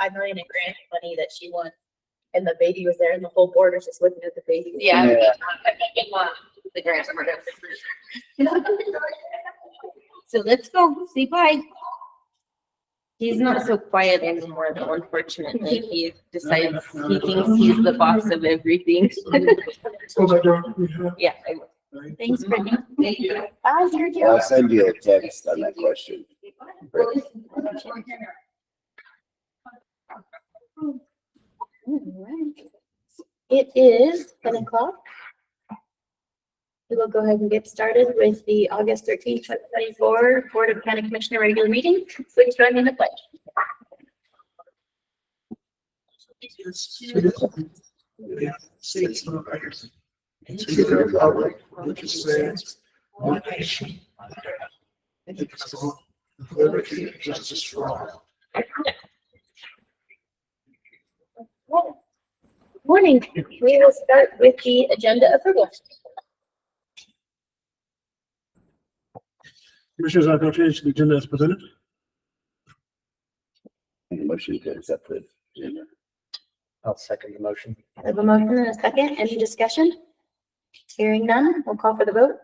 $5 million in grant money that she won. And the baby was there and the whole board was just looking at the baby. Yeah. The grant. So let's go. Say bye. He's not so quiet anymore though, unfortunately. He decides he thinks he's the boss of everything. Yeah, I will. Thanks, Brittany. Thank you. Bye, Sergio. I'll send you a text on that question. It is 10 o'clock. We will go ahead and get started with the August 13th, 2024 Board of County Commissioner regular meeting. Please join me in the pledge. To the republic which stands one nation indivisible, with liberty and justice for all. Morning. We will start with the agenda approval. Commissioners, I have changed the agenda as presented. Motion to accept the agenda. I'll second the motion. I have a motion and a second. Any discussion? Hearing none, we'll call for the vote.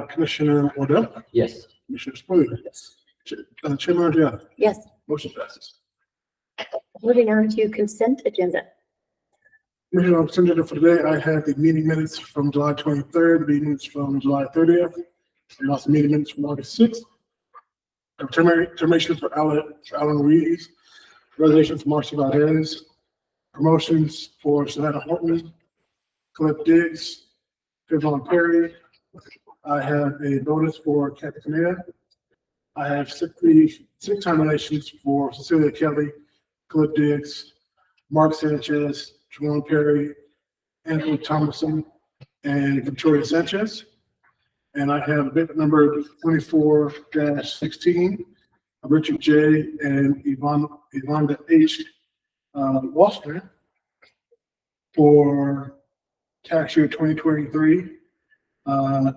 Commissioner Wardell, Yes. Commissioner Spillier. Yes. Chairman Adriana. Yes. Motion passes. Moving on to consent agenda. Commissioner, on consent agenda for today, I have the meeting minutes from July 23rd, meetings from July 30th, and also meeting minutes from August 6th. Termination for Alan Reeves, resignations for Marcia Valdez, promotions for Savannah Horton, Cliff Diggs, Devon Perry. I have a bonus for Kathy Kamea. I have sick time relations for Cecilia Kelly, Cliff Diggs, Mark Sanchez, Javon Perry, Anthony Thomason, and Victoria Sanchez. And I have bid number 24-16 of Richard J. and Yvonne H. Wallstrom for tax year 2023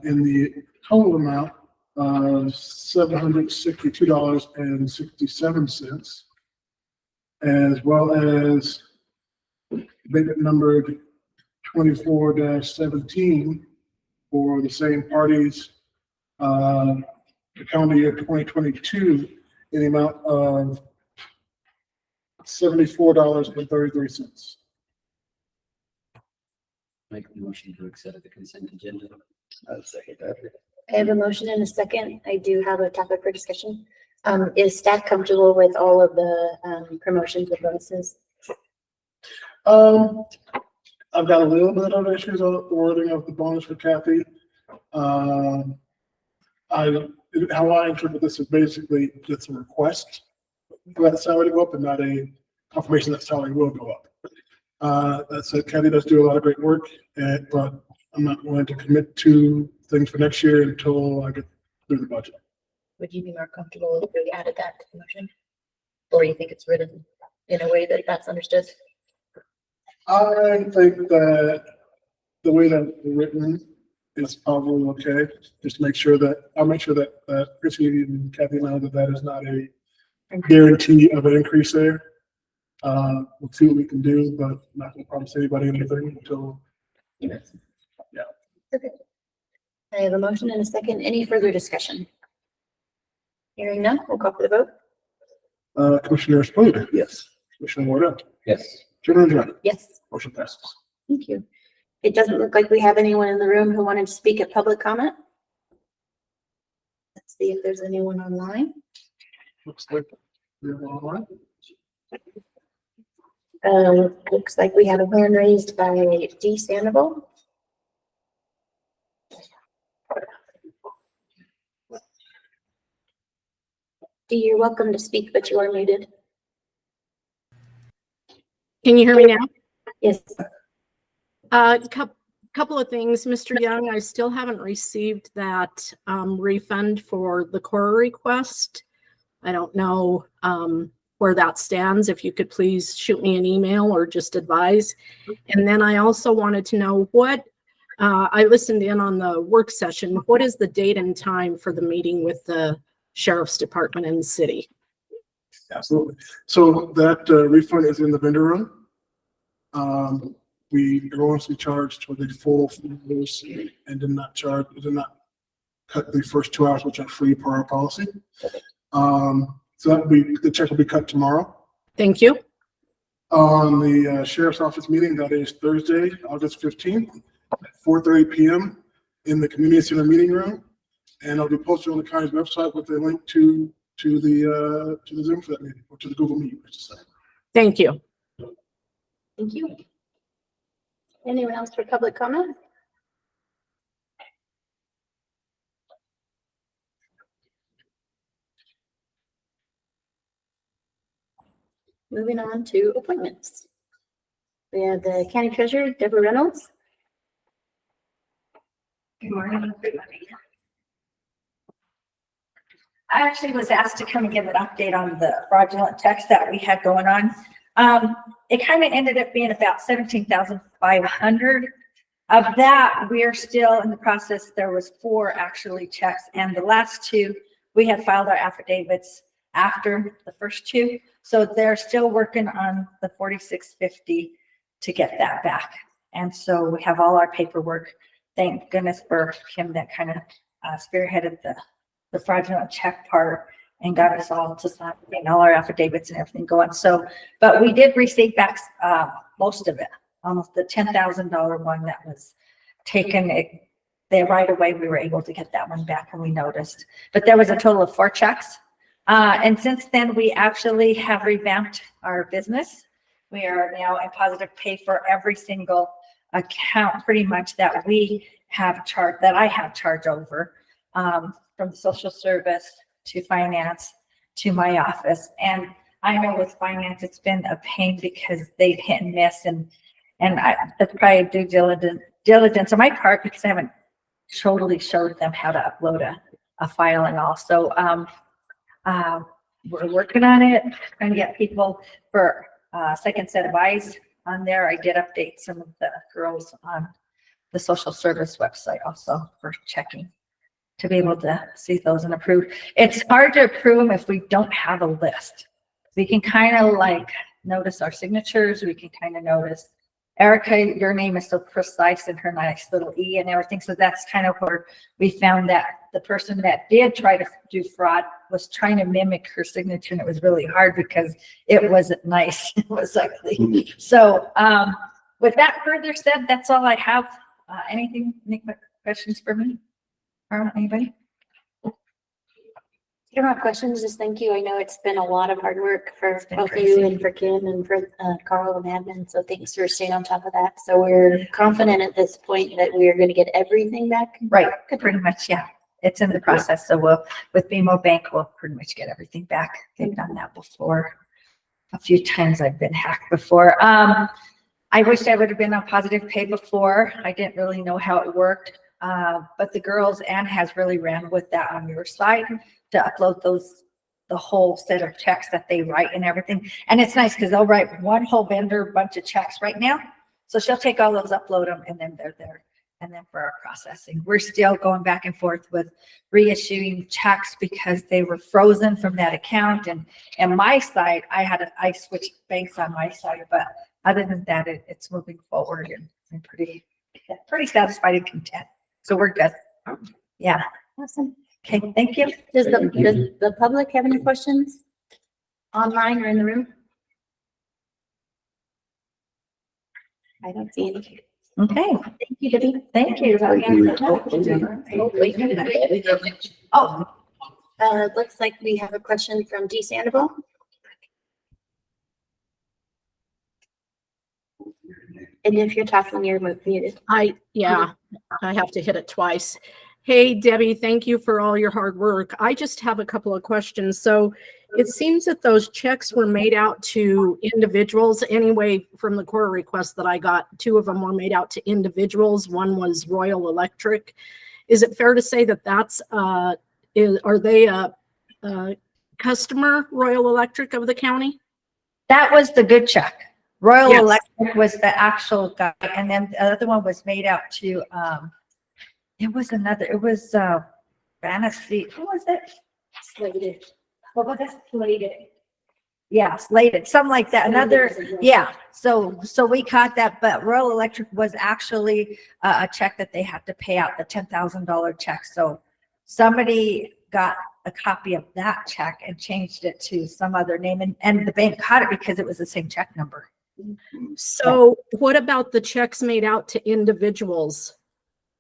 in the total amount of $762.67, as well as bid numbered 24-17 for the same parties, the calendar year 2022 in the amount of $74.33. Make the motion to accept the consent agenda. I'll second that. I have a motion and a second. I do have a topic for discussion. Is staff comfortable with all of the promotions and bonuses? I've got a little bit of issues on the wording of the bonus for Kathy. How I interpret this is basically it's a request for that salary to go up and not a confirmation that salary will go up. That said, Kathy does do a lot of great work, but I'm not willing to commit to things for next year until I get through the budget. Would you be more comfortable if we added that to the motion? Or you think it's written in a way that that's understood? I think that the way that it's written is probably okay. Just to make sure that I'll make sure that Chrissy and Kathy know that that is not a guarantee of an increase there. We'll see what we can do, but I'm not going to promise anybody anything until. Yeah. Okay. I have a motion and a second. Any further discussion? Hearing none, we'll call for the vote. Commissioner Spillier. Yes. Commissioner Wardell. Yes. Chairman Adriana. Yes. Motion passes. Thank you. It doesn't look like we have anyone in the room who wanted to speak at public comment. Let's see if there's anyone online. Looks like we're online. Looks like we have a hand raised by D. Sandoval. D, you're welcome to speak, but you are muted. Can you hear me now? Yes. Couple of things, Mr. Young, I still haven't received that refund for the core request. I don't know where that stands. If you could please shoot me an email or just advise. And then I also wanted to know what, I listened in on the work session. What is the date and time for the meeting with the Sheriff's Department in the city? Absolutely. So that refund is in the vendor room. We erroneously charged for the full 4 hours and did not cut the first 2 hours, which are free per our policy. So the check will be cut tomorrow. Thank you. On the sheriff's office meeting, that is Thursday, August 15th, at 4:30 p.m. in the community center meeting room. And it'll be posted on the county's website with a link to the Zoom for that meeting, or to the Google Meet, I should say. Thank you. Thank you. Anyone else for public comment? Moving on to appointments. We have the county treasurer, Deborah Reynolds. Good morning, everybody. I actually was asked to come and give an update on the fraudulent checks that we had going on. It kind of ended up being about 17,500. Of that, we are still in the process. There was 4 actually checks, and the last 2, we had filed our affidavits after the first 2. So they're still working on the 4650 to get that back. And so we have all our paperwork. Thank goodness for Kim that kind of spearheaded the fraudulent check part and got us all to sign all our affidavits and everything going. So, but we did receive back most of it, almost the $10,000 one that was taken. Right away, we were able to get that one back and we noticed. But there was a total of 4 checks. And since then, we actually have revamped our business. We are now in positive pay for every single account pretty much that we have charged, that I have charge over, from the social service to finance to my office. And I know with finance, it's been a pain because they've hit and miss, and that's probably due diligence on my part because I haven't totally showed them how to upload a file and all. So we're working on it, trying to get people for second set of eyes on there. I did update some of the girls on the social service website also for checking to be able to see those and approve. It's hard to approve them if we don't have a list. We can kind of like notice our signatures. We can kind of notice, Erica, your name is so precise in her nice little E and everything. So that's kind of where we found that the person that did try to do fraud was trying to mimic her signature, and it was really hard because it wasn't nice. It was ugly. So with that further said, that's all I have. Any questions for me? Or anybody? You don't have questions, just thank you. I know it's been a lot of hard work for been both of crazy. you and for Kim and for Carl and admin. So thanks for staying on top of that. So we're confident at this point that we are going to get everything back. Right, pretty much, yeah. It's in the process. So with BMO Bank, we'll pretty much get everything back. They've done that before. A few times I've been hacked before. I wish I would have been on positive pay before. I didn't really know how it worked. But the girls, Anne has really ran with that on your side to upload the whole set of checks that they write and everything. And it's nice because they'll write one whole vendor bunch of checks right now. So she'll take all those, upload them, and then they're there. And then for our processing, we're still going back and forth with reissuing checks because they were frozen from that account. And my side, I switched banks on my side, but other than that, it's moving forward and I'm pretty satisfied and content. So we're good. Yeah. Awesome. Okay. Thank you. Does the public have any questions online or in the room? I don't see any. Okay. Thank you, Debbie. Thank you. Oh, looks like we have a question from D. Sandoval. And if you're talking, you're muted. I have to hit it twice. Hey, Debbie, thank you for all your hard work. I just have a couple of questions. So it seems that those checks were made out to individuals anyway. From the core request that I got, 2 of them were made out to individuals. One was Royal Electric. Is it fair to say that are they a customer, Royal Electric of the county? That was the good check. Royal Yes. Electric was the actual guy. And then the other one was made out to, it was Fantasy. Who was it? Slated. What was it? Slated. Yeah, slated, something like that. Yeah. So we caught that, but Rural Electric was actually a check that they had to pay out, the $10,000 check. So somebody got a copy of that check and changed it to some other name, and the bank caught it because it was the same check number. So what about the checks made out to individuals?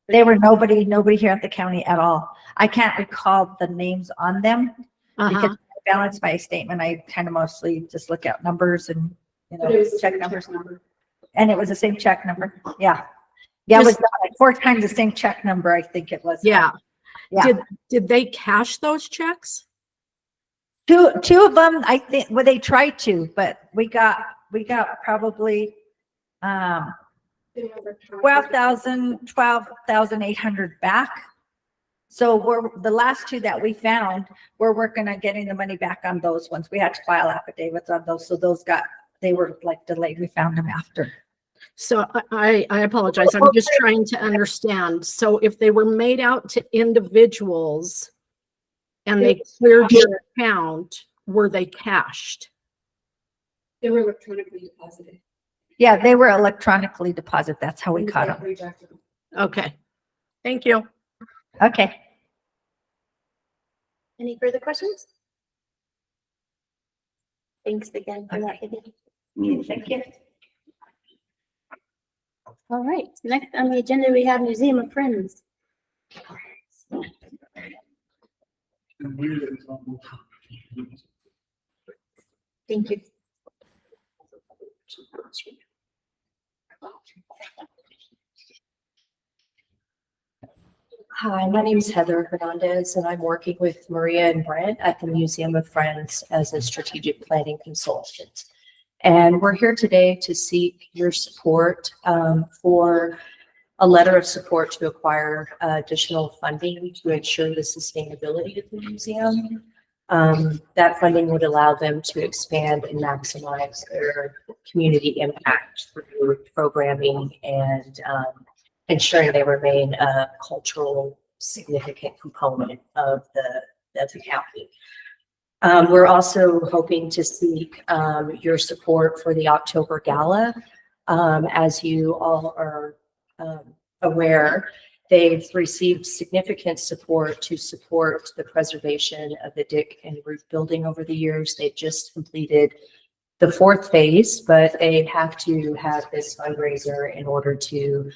They were nobody here at the county at all. I can't recall the names on them because Uh-huh. I balance my statement. I kind of mostly just look at numbers and, check numbers. And it was the same check number. Yeah. Yeah, it was like 4 times the same check number, I think it was. Yeah. Yeah. Did they cash those checks? Two of them, I think, well, they tried to, but we got probably 12,800 back. So the last 2 that we found, we're working on getting the money back on those ones. We had to file affidavits on those. So they were like delayed. We found them after. So I apologize. I'm just trying to understand. So if they were made out to individuals and they cleared your account, were they cashed? They were electronically deposited. Yeah, they were electronically deposited. That's how we caught them. Okay. Thank you. Okay. Any further questions? Thanks again for that. Vivian. Thank you. All right, next on the agenda, we have Museum of Friends. Thank you. Hi, my name is Heather Hernandez, and I'm working with Maria and Brent at the Museum of Friends as a strategic planning consultant. And we're here today to seek your support for a letter of support to acquire additional funding to ensure the sustainability of the museum. That funding would allow them to expand and maximize their community impact through programming and ensuring they remain a cultural significant component of the county. We're also hoping to seek your support for the October Gala. As you all are aware, they've received significant support to support the preservation of the Dick and Ruth building over the years. They've just completed the 4th phase, but they have to have this fundraiser in order to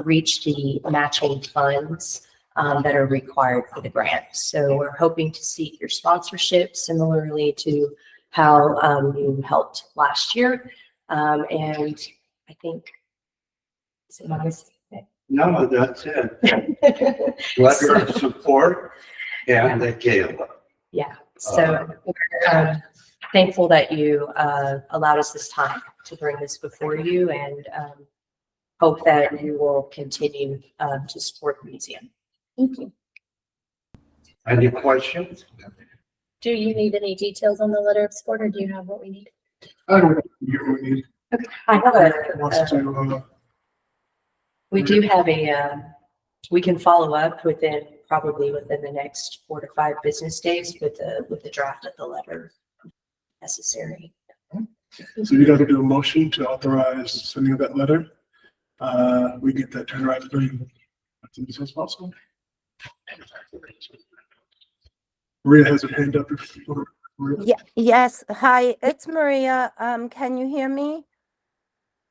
reach the matching funds that are required for the grant. So we're hoping to seek your sponsorship similarly to how you helped last year. And I think, No, that's it. Letter of support and the gala. Yeah, so we're thankful that you allowed us this time to bring this before you, and hope that you will continue to support the museum. Thank you. Any questions? Do you need any details on the letter of support, or do you have what we need? I don't know. You need, I have wants to, we do have we can follow up probably within the next 4 to 5 business days with the draft of the letter necessary. so you got to do a motion to authorize sending of that letter. We get that turned around as soon as possible. Maria has her hand up. Yeah, yes. Hi, it's Maria. Can you hear me?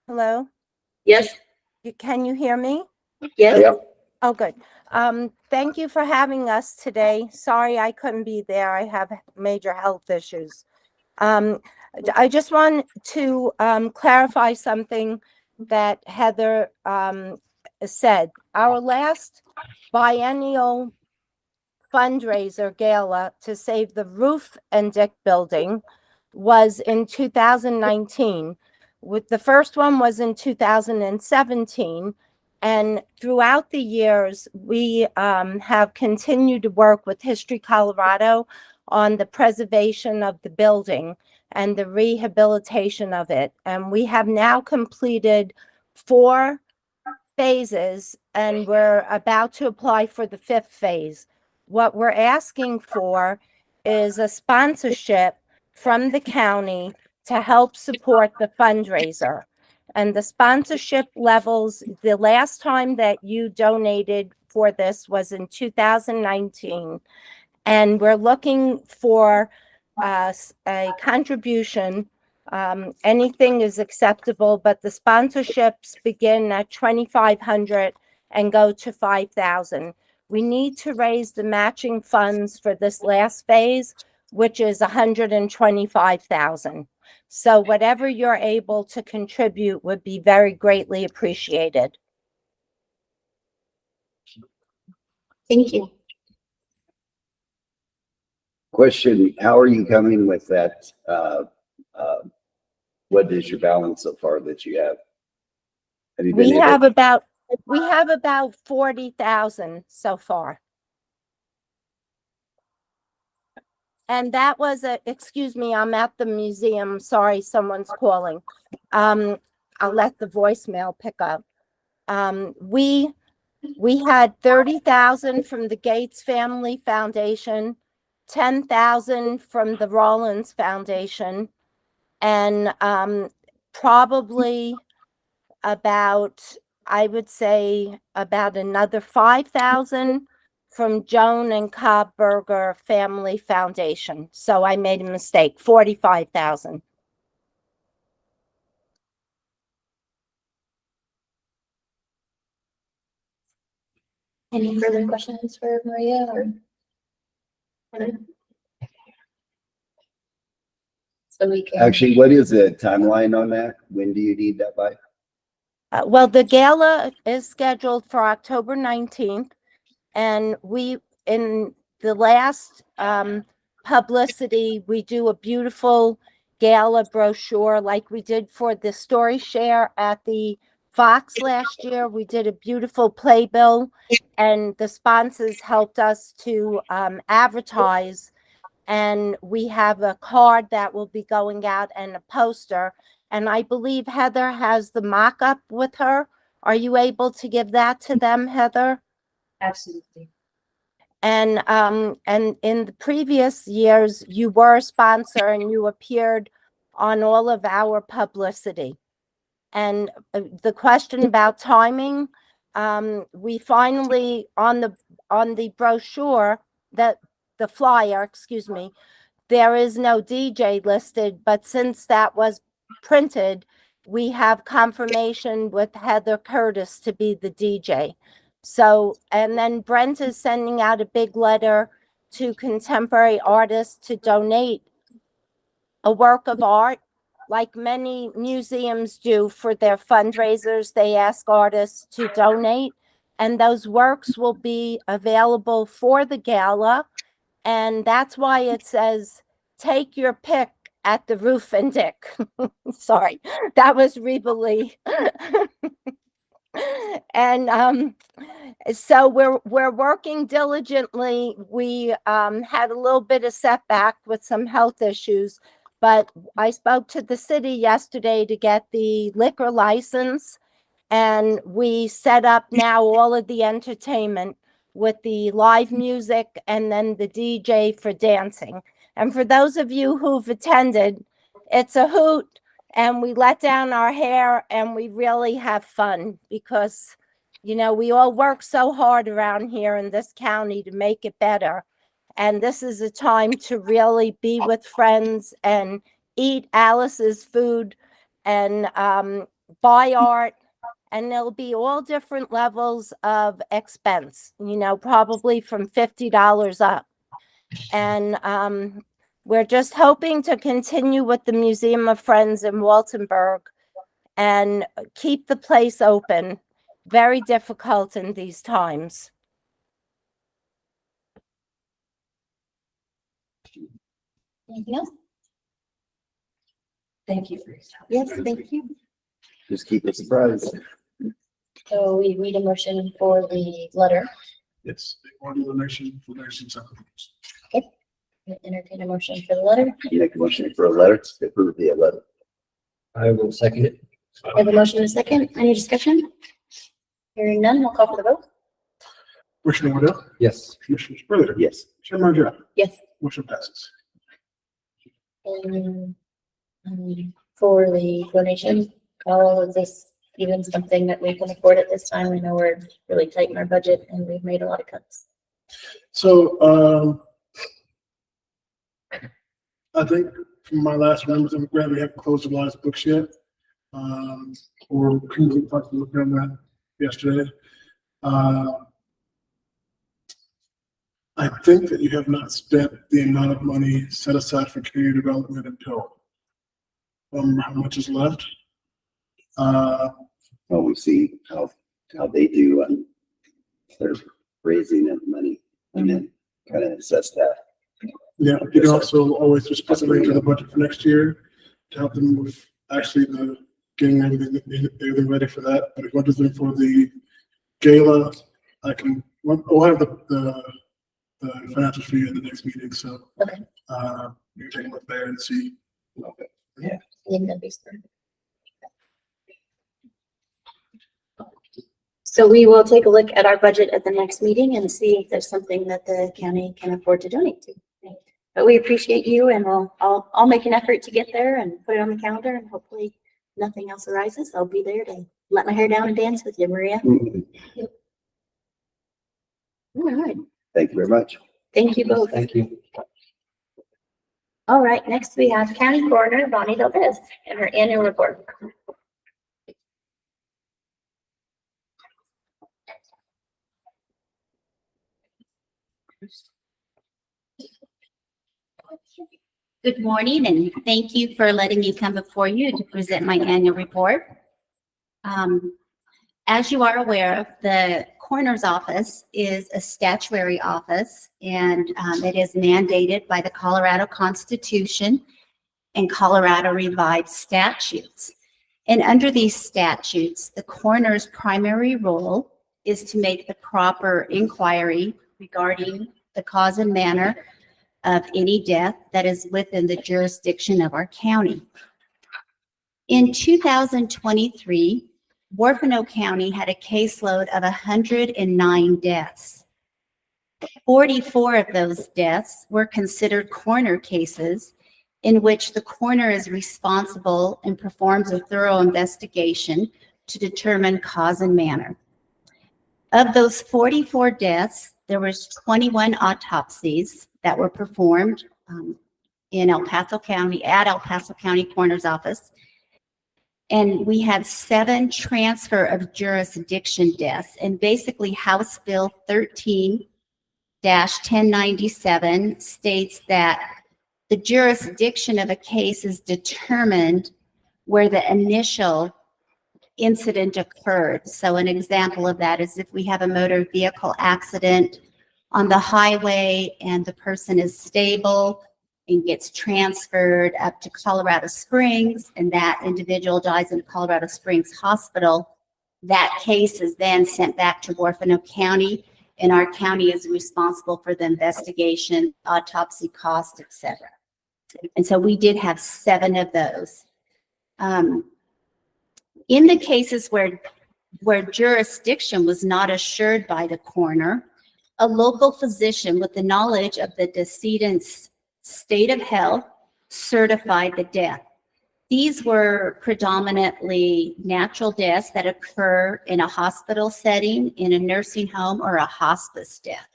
Hello? Yes, Can you hear me? yes. Yep. Oh, good. Thank you for having us today. Sorry I couldn't be there. I have major health issues. I just want to clarify something that Heather said. Our last biennial fundraiser gala to save the Ruth and Dick building was in 2019. The first one was in 2017. And throughout the years, we have continued to work with History Colorado on the preservation of the building and the rehabilitation of it. And we have now completed 4 phases, and we're about to apply for the 5th phase. What we're asking for is a sponsorship from the county to help support the fundraiser. And the sponsorship levels, the last time that you donated for this was in 2019. And we're looking for a contribution. Anything is acceptable, but the sponsorships begin at 2,500 and go to 5,000. We need to raise the matching funds for this last phase, which is 125,000. So whatever you're able to contribute would be very greatly appreciated. Thank you. Question, how are you coming with that? What is your balance so far that you have? Have you been We able? have about 40,000 so far. And that was excuse me, I'm at the museum. Sorry, someone's calling. I'll let the voicemail pick up. We had 30,000 from the Gates Family Foundation, 10,000 from the Rollins Foundation, and probably about, I would say, about another 5,000 from Joan and Cobb Berger Family Foundation. So I made a mistake, 45,000. Any further questions for Maria or? So we can. Actually, what is the timeline on that? When do you need that by? Well, the gala is scheduled for October 19th, and we, in the last publicity, we do a beautiful gala brochure like we did for the story share at the Fox last year. We did a beautiful playbill, and the sponsors helped us to advertise. And we have a card that will be going out and a poster. And I believe Heather has the mock-up with her. Are you able to give that to them, Heather? Absolutely. And in the previous years, you were a sponsor and you appeared on all of our publicity. And the question about timing, we finally on the brochure, that the flyer, excuse me, there is no DJ listed, but since that was printed, we have confirmation with Heather Curtis to be the DJ. So, and then Brent is sending out a big letter to contemporary artists to donate a work of art. Like many museums do for their fundraisers, they ask artists to donate, and those works will be available for the gala. And that's why it says, take your pick at the Roof and Dick. Sorry, that was Reba. And so we're working diligently. We had a little bit of setback with some health issues, but I spoke to the city yesterday to get the liquor license, and we set up now all of the entertainment with the live music and then the DJ for dancing. And for those of you who've attended, it's a hoot, and we let down our hair and we really have fun because, you know, we all work so hard around here in this county to make it better. And this is a time to really be with friends and eat Alice's food and buy art. And there'll be all different levels of expense, you know, probably from $50 up. And we're just hoping to continue with the Museum of Friends in Waltenburg and keep the place open. Very difficult in these times. Anything else? Thank you for your time. Yes, thank you. Just keep it surprised. So we read a motion for the letter. Yes, order donation for nursing supplements. Entertain a motion for the letter. Make a motion for a letter to approve the letter. I will second it. We have a motion and a second. Any discussion? Hearing none, we'll call for the vote. Commissioner Waddell, Yes. Commissioner Spiller, Yes. Chair Marjorie, Yes. motion passes. And for the donation, all of this even something that we can afford at this time? I know we're really tight in our budget and we've made a lot of cuts. So, I think from my last members, I'm glad we haven't closed the last books yet. Or we talked about that yesterday. I think that you have not spent the amount of money set aside for community development until how much is left. Well, we see how they do on their raising of money and then kind of assess that. Yeah, you can also always just put it into the budget for next year to help them with actually the getting everything ready for that. But if what is it for the gala, we'll have the financials for you at the next meeting. So Okay. you can take a look there and see. Okay. I think that'd be smart. So we will take a look at our budget at the next meeting and see if there's something that the county can afford to donate to. But we appreciate you, and I'll make an effort to get there and put it on the calendar, and hopefully nothing else arises. I'll be there to let my hair down and dance with you, Maria. All right. Thank you very much. Thank you both. Thank you. All right, next we have County Coroner Bonnie Valdez and her annual report. Good morning, and thank you for letting me come before you to present my annual report. As you are aware, the coroner's office is a statutory office, and it is mandated by the Colorado Constitution and Colorado Revised Statutes. And under these statutes, the coroner's primary role is to make the proper inquiry regarding the cause and manner of any death that is within the jurisdiction of our county. In 2023, Huerfano County had a caseload of 109 deaths. 44 of those deaths were considered coroner cases in which the coroner is responsible and performs a thorough investigation to determine cause and manner. Of those 44 deaths, there was 21 autopsies that were performed in El Paso County, at El Paso County Coroner's Office. And we had 7 transfer of jurisdiction deaths. And basically House Bill 13-1097 states that the jurisdiction of a case is determined where the initial incident occurred. So an example of that is if we have a motor vehicle accident on the highway and the person is stable and gets transferred up to Colorado Springs, and that individual dies in Colorado Springs Hospital, that case is then sent back to Huerfano County, and our county is responsible for the investigation, autopsy cost, etc. And so we did have 7 of those. In the cases where jurisdiction was not assured by the coroner, a local physician with the knowledge of the decedent's state of health certified the death. These were predominantly natural deaths that occur in a hospital setting, in a nursing home, or a hospice death.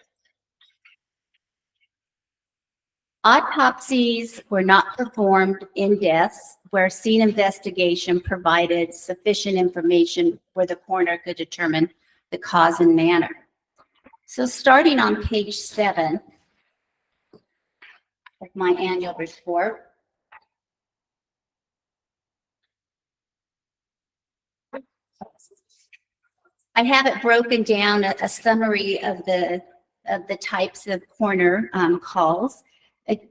Autopsies were not performed in deaths where scene investigation provided sufficient information where the coroner could determine the cause and manner. So starting on page 7 of my annual report, I have it broken down, a summary of the types of coroner calls.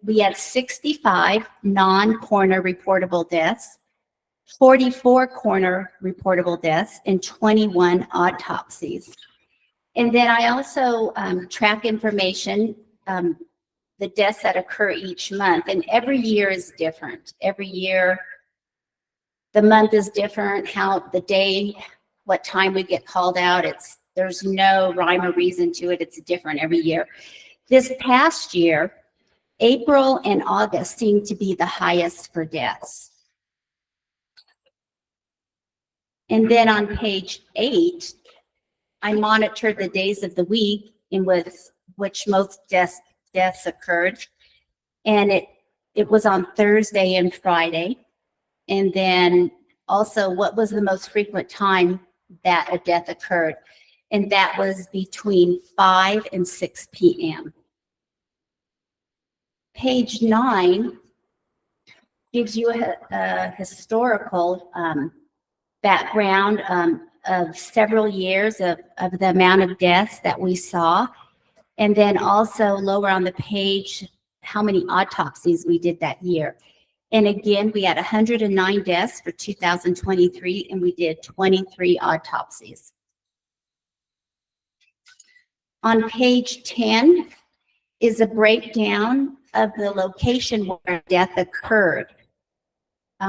We had 65 non-coroner reportable deaths, 44 coroner reportable deaths, and 21 autopsies. And then I also track information, the deaths that occur each month, and every year is different. Every year, the month is different, how the day, what time we get called out. There's no rhyme or reason to it. It's different every year. This past year, April and August seem to be the highest for deaths. And then on page 8, I monitored the days of the week in which most deaths occurred. And it was on Thursday and Friday. And then also what was the most frequent time that a death occurred. And that was between 5 and 6 p.m. Page 9 gives you a historical background of several years of the amount of deaths that we saw. And then also lower on the page, how many autopsies we did that year. And again, we had 109 deaths for 2023, and we did 23 autopsies. On page 10 is a breakdown of the location where death occurred.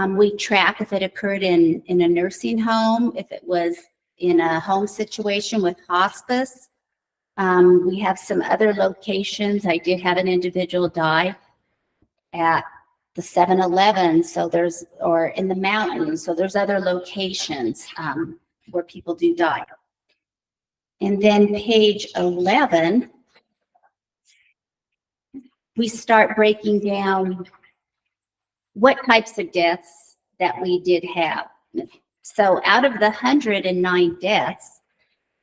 We track if it occurred in a nursing home, if it was in a home situation with hospice. We have some other locations. I did have an individual die at the 7-Eleven, or in the mountains. So there's other locations where people do die. And then page 11, we start breaking down what types of deaths that we did have. So out of the 109 deaths,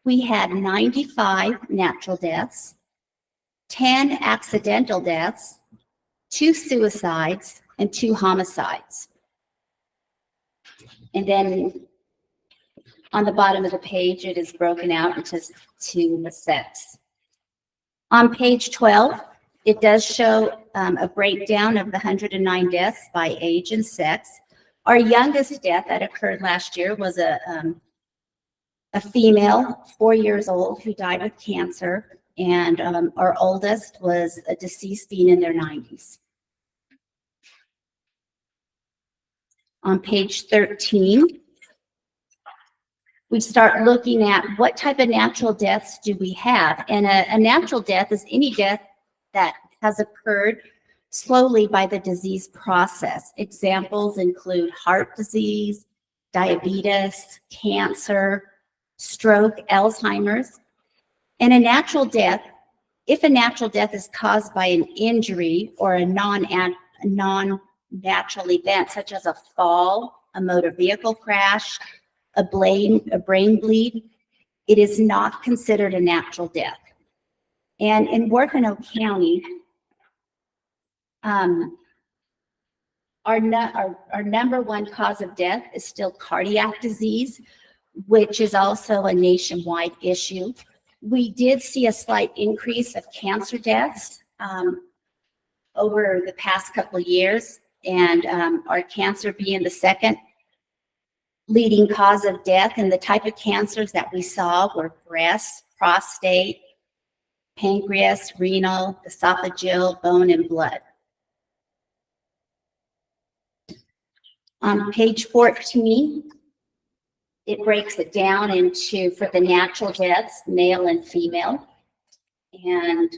we had 95 natural deaths, 10 accidental deaths, 2 suicides, and 2 homicides. And then on the bottom of the page, it is broken out into the sex. On page 12, it does show a breakdown of the 109 deaths by age and sex. Our youngest death that occurred last year was a female, 4 years old, who died with cancer. And our oldest was a deceased being in their 90s. On page 13, we start looking at what type of natural deaths do we have. And a natural death is any death that has occurred slowly by the disease process. Examples include heart disease, diabetes, cancer, stroke, Alzheimer's. And a natural death, if a natural death is caused by an injury or a non-natural event, such as a fall, a motor vehicle crash, a brain bleed, it is not considered a natural death. And in Huerfano County, our number one cause of death is still cardiac disease, which is also a nationwide issue. We did see a slight increase of cancer deaths over the past couple of years, and our cancer being the second leading cause of death. And the type of cancers that we saw were breast, prostate, pancreas, renal, esophageal, bone, and blood. On page 14, it breaks it down into, for the natural deaths, male and female. And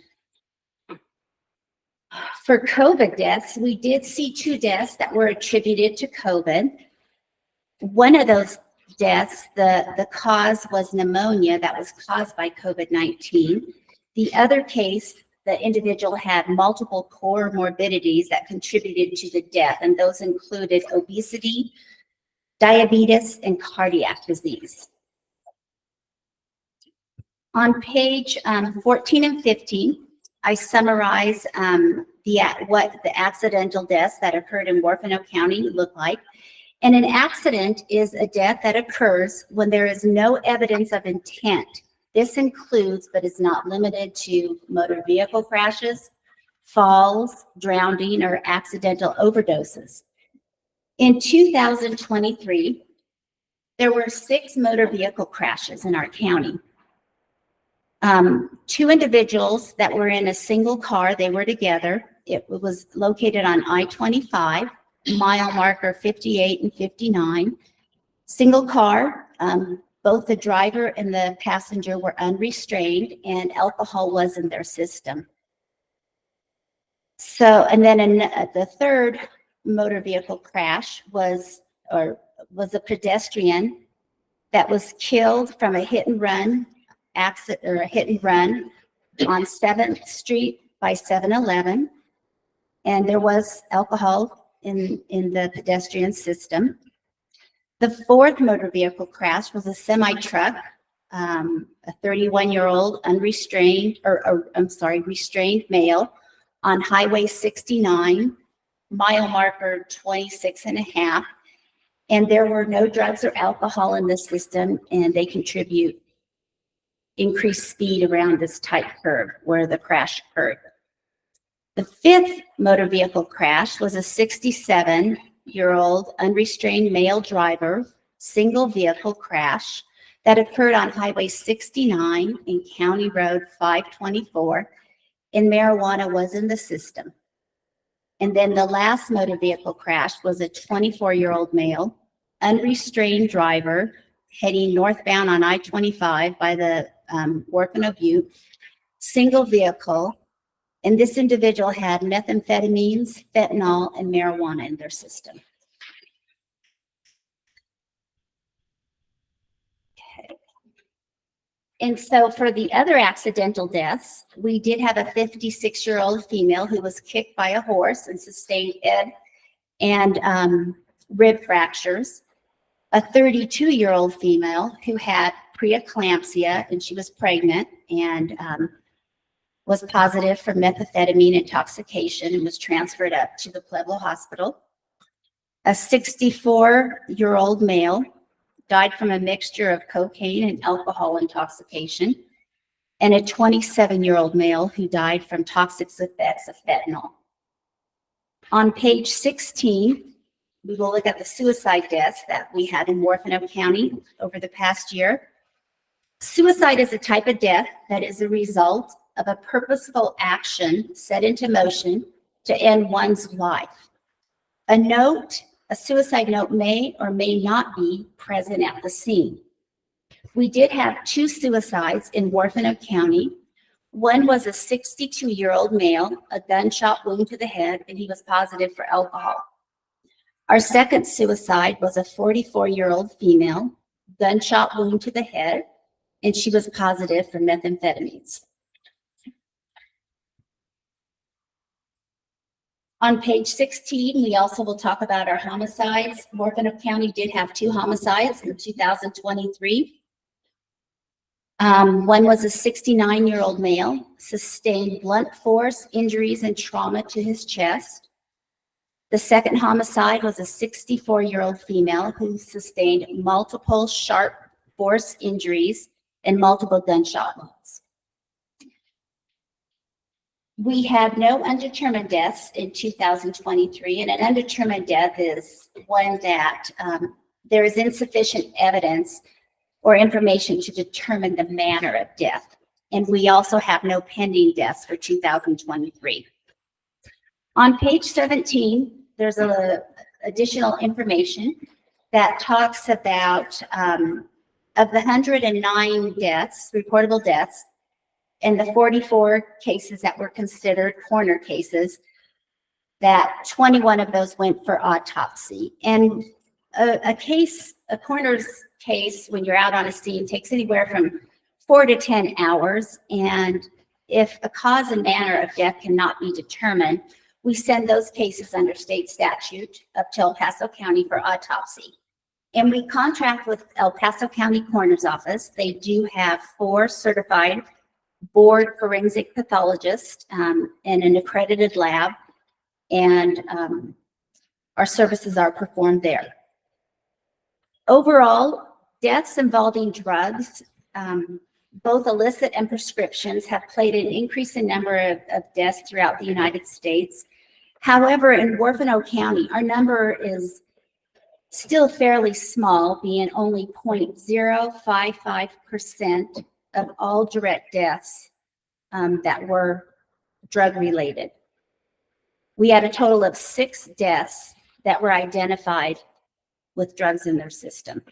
for COVID deaths, we did see 2 deaths that were attributed to COVID. One of those deaths, the cause was pneumonia that was caused by COVID-19. The other case, the individual had multiple comorbidities that contributed to the death, and those included obesity, diabetes, and cardiac disease. On page 14 and 15, I summarize what the accidental deaths that occurred in Huerfano County look like. And an accident is a death that occurs when there is no evidence of intent. This includes, but is not limited to, motor vehicle crashes, falls, drowning, or accidental overdoses. In 2023, there were 6 motor vehicle crashes in our county. 2 individuals that were in a single car, they were together. It was located on I-25, mile marker 58 and 59. Single car, both the driver and the passenger were unrestrained, and alcohol was in their system. So, and then the third motor vehicle crash was a pedestrian that was killed from a hit and run accident, or a hit and run on 7th Street by 7-Eleven. And there was alcohol in the pedestrian system. The fourth motor vehicle crash was a semi-truck, a 31-year-old unrestrained, restrained male on Highway 69, mile marker 26.5. And there were no drugs or alcohol in the system, and they contribute increased speed around this tight curve where the crash occurred. The fifth motor vehicle crash was a 67-year-old unrestrained male driver, single vehicle crash that occurred on Highway 69 and County Road 524, and marijuana was in the system. And then the last motor vehicle crash was a 24-year-old male, unrestrained driver heading northbound on I-25 by the Huerfano Butte, single vehicle. And this individual had methamphetamines, fentanyl, and marijuana in their system. Okay. And so for the other accidental deaths, we did have a 56-year-old female who was kicked by a horse and sustained head and rib fractures, a 32-year-old female who had preeclampsia and she was pregnant and was positive for methamphetamine intoxication and was transferred up to the Pueblo Hospital. A 64-year-old male died from a mixture of cocaine and alcohol intoxication, and a 27-year-old male who died from toxic effects of fentanyl. On page 16, we will look at the suicide deaths that we had in Huerfano County over the past year. Suicide is a type of death that is a result of a purposeful action set into motion to end one's life. A suicide note may or may not be present at the scene. We did have 2 suicides in Huerfano County. One was a 62-year-old male, a gunshot wound to the head, and he was positive for alcohol. Our second suicide was a 44-year-old female, gunshot wound to the head, and she was positive for methamphetamines. On page 16, we also will talk about our homicides. Huerfano County did have 2 homicides in 2023. One was a 69-year-old male, sustained blunt force injuries and trauma to his chest. The second homicide was a 64-year-old female who sustained multiple sharp force injuries and multiple gunshot wounds. We had no undetermined deaths in 2023, and an undetermined death is one that there is insufficient evidence or information to determine the manner of death. And we also have no pending deaths for 2023. On page 17, there's additional information that talks about of the 109 deaths, reportable deaths, and the 44 cases that were considered coroner cases, that 21 of those went for autopsy. And a coroner's case, when you're out on a scene, takes anywhere from 4 to 10 hours. And if a cause and manner of death cannot be determined, we send those cases under state statute up to El Paso County for autopsy. And we contract with El Paso County Coroner's Office. They do have 4 certified board forensic pathologists and an accredited lab, and our services are performed there. Overall, deaths involving drugs, both illicit and prescriptions, have played an increasing number of deaths throughout the United States. However, in Huerfano County, our number is still fairly small, being only 0.055% of all direct deaths that were drug related. We had a total of 6 deaths that were identified with drugs in their system.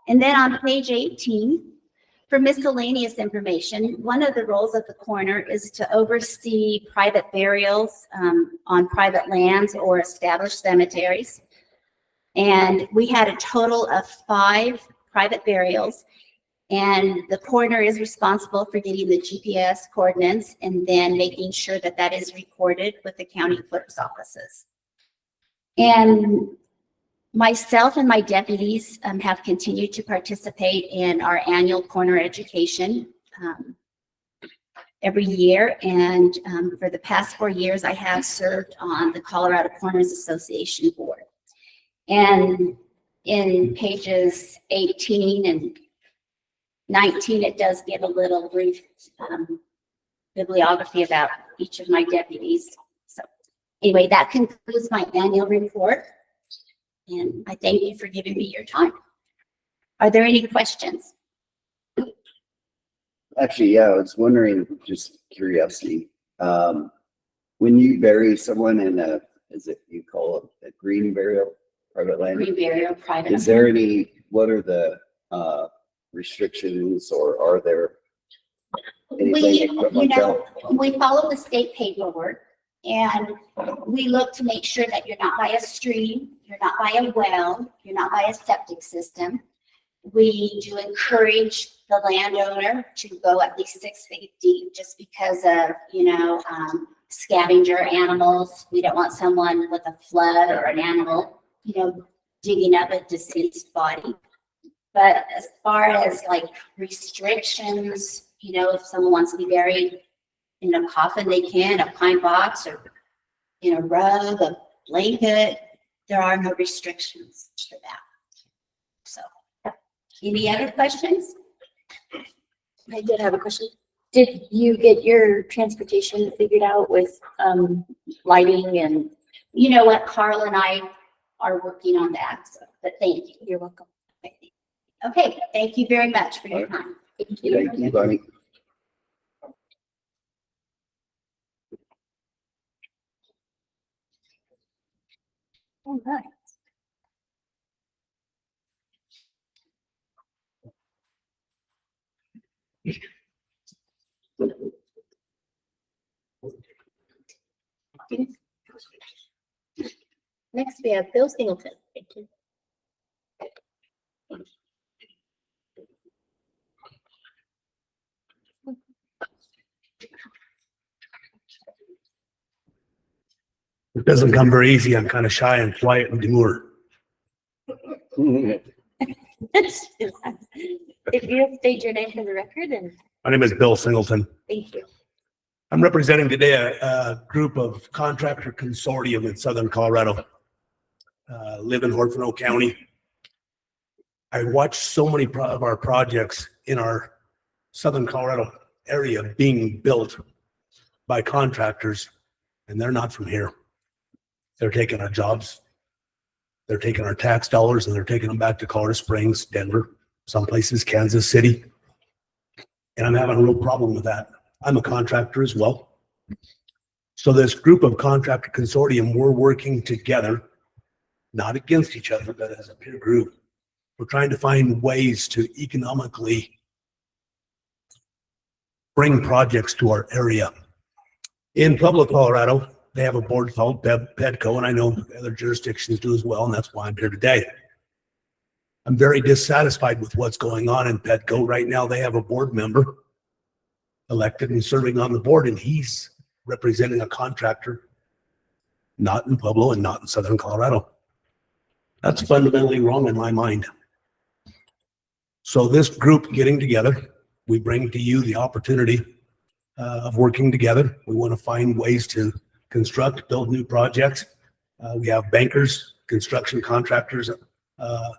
And then on page 18, For miscellaneous information, one of the roles of the coroner is to oversee private burials on private lands or established cemeteries. And we had a total of 5 private burials. And the coroner is responsible for getting the GPS coordinates and then making sure that that is recorded with the county clerk's offices. And myself and my deputies have continued to participate in our annual coroner education every year. And for the past 4 years, I have served on the Colorado Coroners Association board. And in pages 18 and 19, it does give a little brief bibliography about each of my deputies. So anyway, that concludes my annual report. And I thank you for giving me your time. Are there any questions? Actually, yeah, I was wondering, just curiosity, when you bury someone in a, is it, you call it a green burial, private land? Green burial, private. Is there any, what are the restrictions, or are there anything like that? We follow the state paperwork, and we look to make sure that you're not by a stream, you're not by a well, you're not by a septic system. We do encourage the landowner to go at least 6 feet deep, just because of, scavenger animals. We don't want someone with a flood or an animal, digging up a deceased body. But as far as like restrictions, if someone wants to be buried in a coffin, they can, a pine box, or in a rug, a blanket. There are no restrictions for that. So, any other questions? I did have a question. Did you get your transportation figured out with lighting and? You know what, Carl and I are working on that, but thank you. You're welcome. Okay, thank you very much for your time. Thank you, Bonnie. All right. Next, we have Bill Singleton. Thank you. It doesn't come very easy. I'm kind of shy and quiet and demure. If you state your name for the record, and My name is Bill Singleton. thank you. I'm representing today a group of contractor consortium in Southern Colorado. Live in Huerfano County. I watched so many of our projects in our Southern Colorado area being built by contractors, and they're not from here. They're taking our jobs. They're taking our tax dollars, and they're taking them back to Colorado Springs, Denver, some places, Kansas City. And I'm having a real problem with that. I'm a contractor as well. So this group of contractor consortium, we're working together, not against each other, but as a peer group. We're trying to find ways to economically bring projects to our area. In Pueblo, Colorado, they have a board called PEDCO, and I know other jurisdictions do as well, and that's why I'm here today. I'm very dissatisfied with what's going on in PEDCO. Right now, they have a board member elected and serving on the board, and he's representing a contractor not in Pueblo and not in Southern Colorado. That's fundamentally wrong in my mind. So this group getting together, we bring to you the opportunity of working together. We want to find ways to construct, build new projects. We have bankers, construction contractors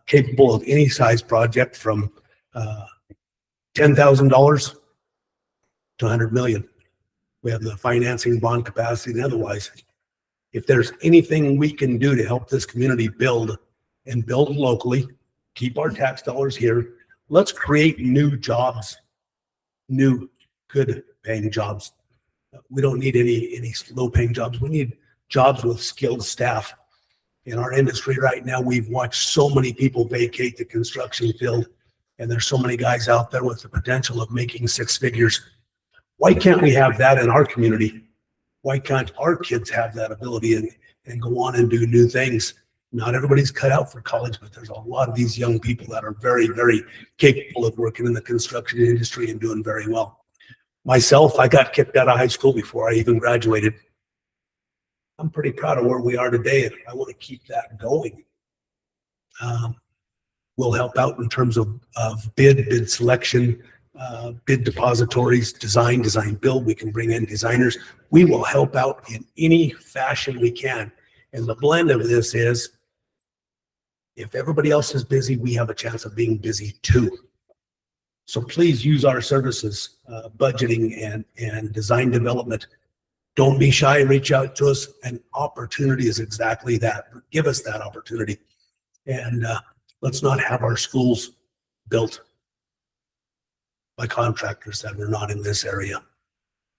capable of any size project from $10,000 to $100 million. We have the financing, bond capacity, and otherwise. If there's anything we can do to help this community build and build locally, keep our tax dollars here, let's create new jobs, new good paying jobs. We don't need any low paying jobs. We need jobs with skilled staff. In our industry right now, we've watched so many people vacate the construction field And there's so many guys out there with the potential of making six figures. Why can't we have that in our community? Why can't our kids have that ability and go on and do new things? Not everybody's cut out for college, but there's a lot of these young people that are very, very capable of working in the construction industry and doing very well. Myself, I got kicked out of high school before I even graduated. I'm pretty proud of where we are today, and I want to keep that going. We'll help out in terms of bid selection, bid depositories, design build. We can bring in designers. We will help out in any fashion we can. And the blend of this is, if everybody else is busy, we have a chance of being busy too. So please use our services, budgeting and design development. Don't be shy, reach out to us. An opportunity is exactly that. Give us that opportunity. And let's not have our schools built by contractors that are not in this area.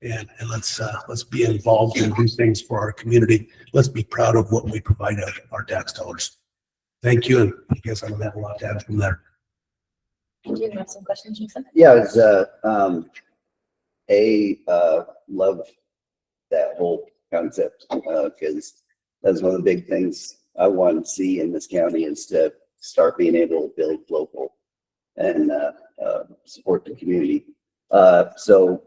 And let's be involved and do things for our community. Let's be proud of what we provide our tax dollars. Thank you. And I guess I don't have a lot to add from there. Do you have some questions, Jason? Yeah, it's, love that whole concept, because that's one of the big things I want to see in this county, is to start being able to build local and support the community. So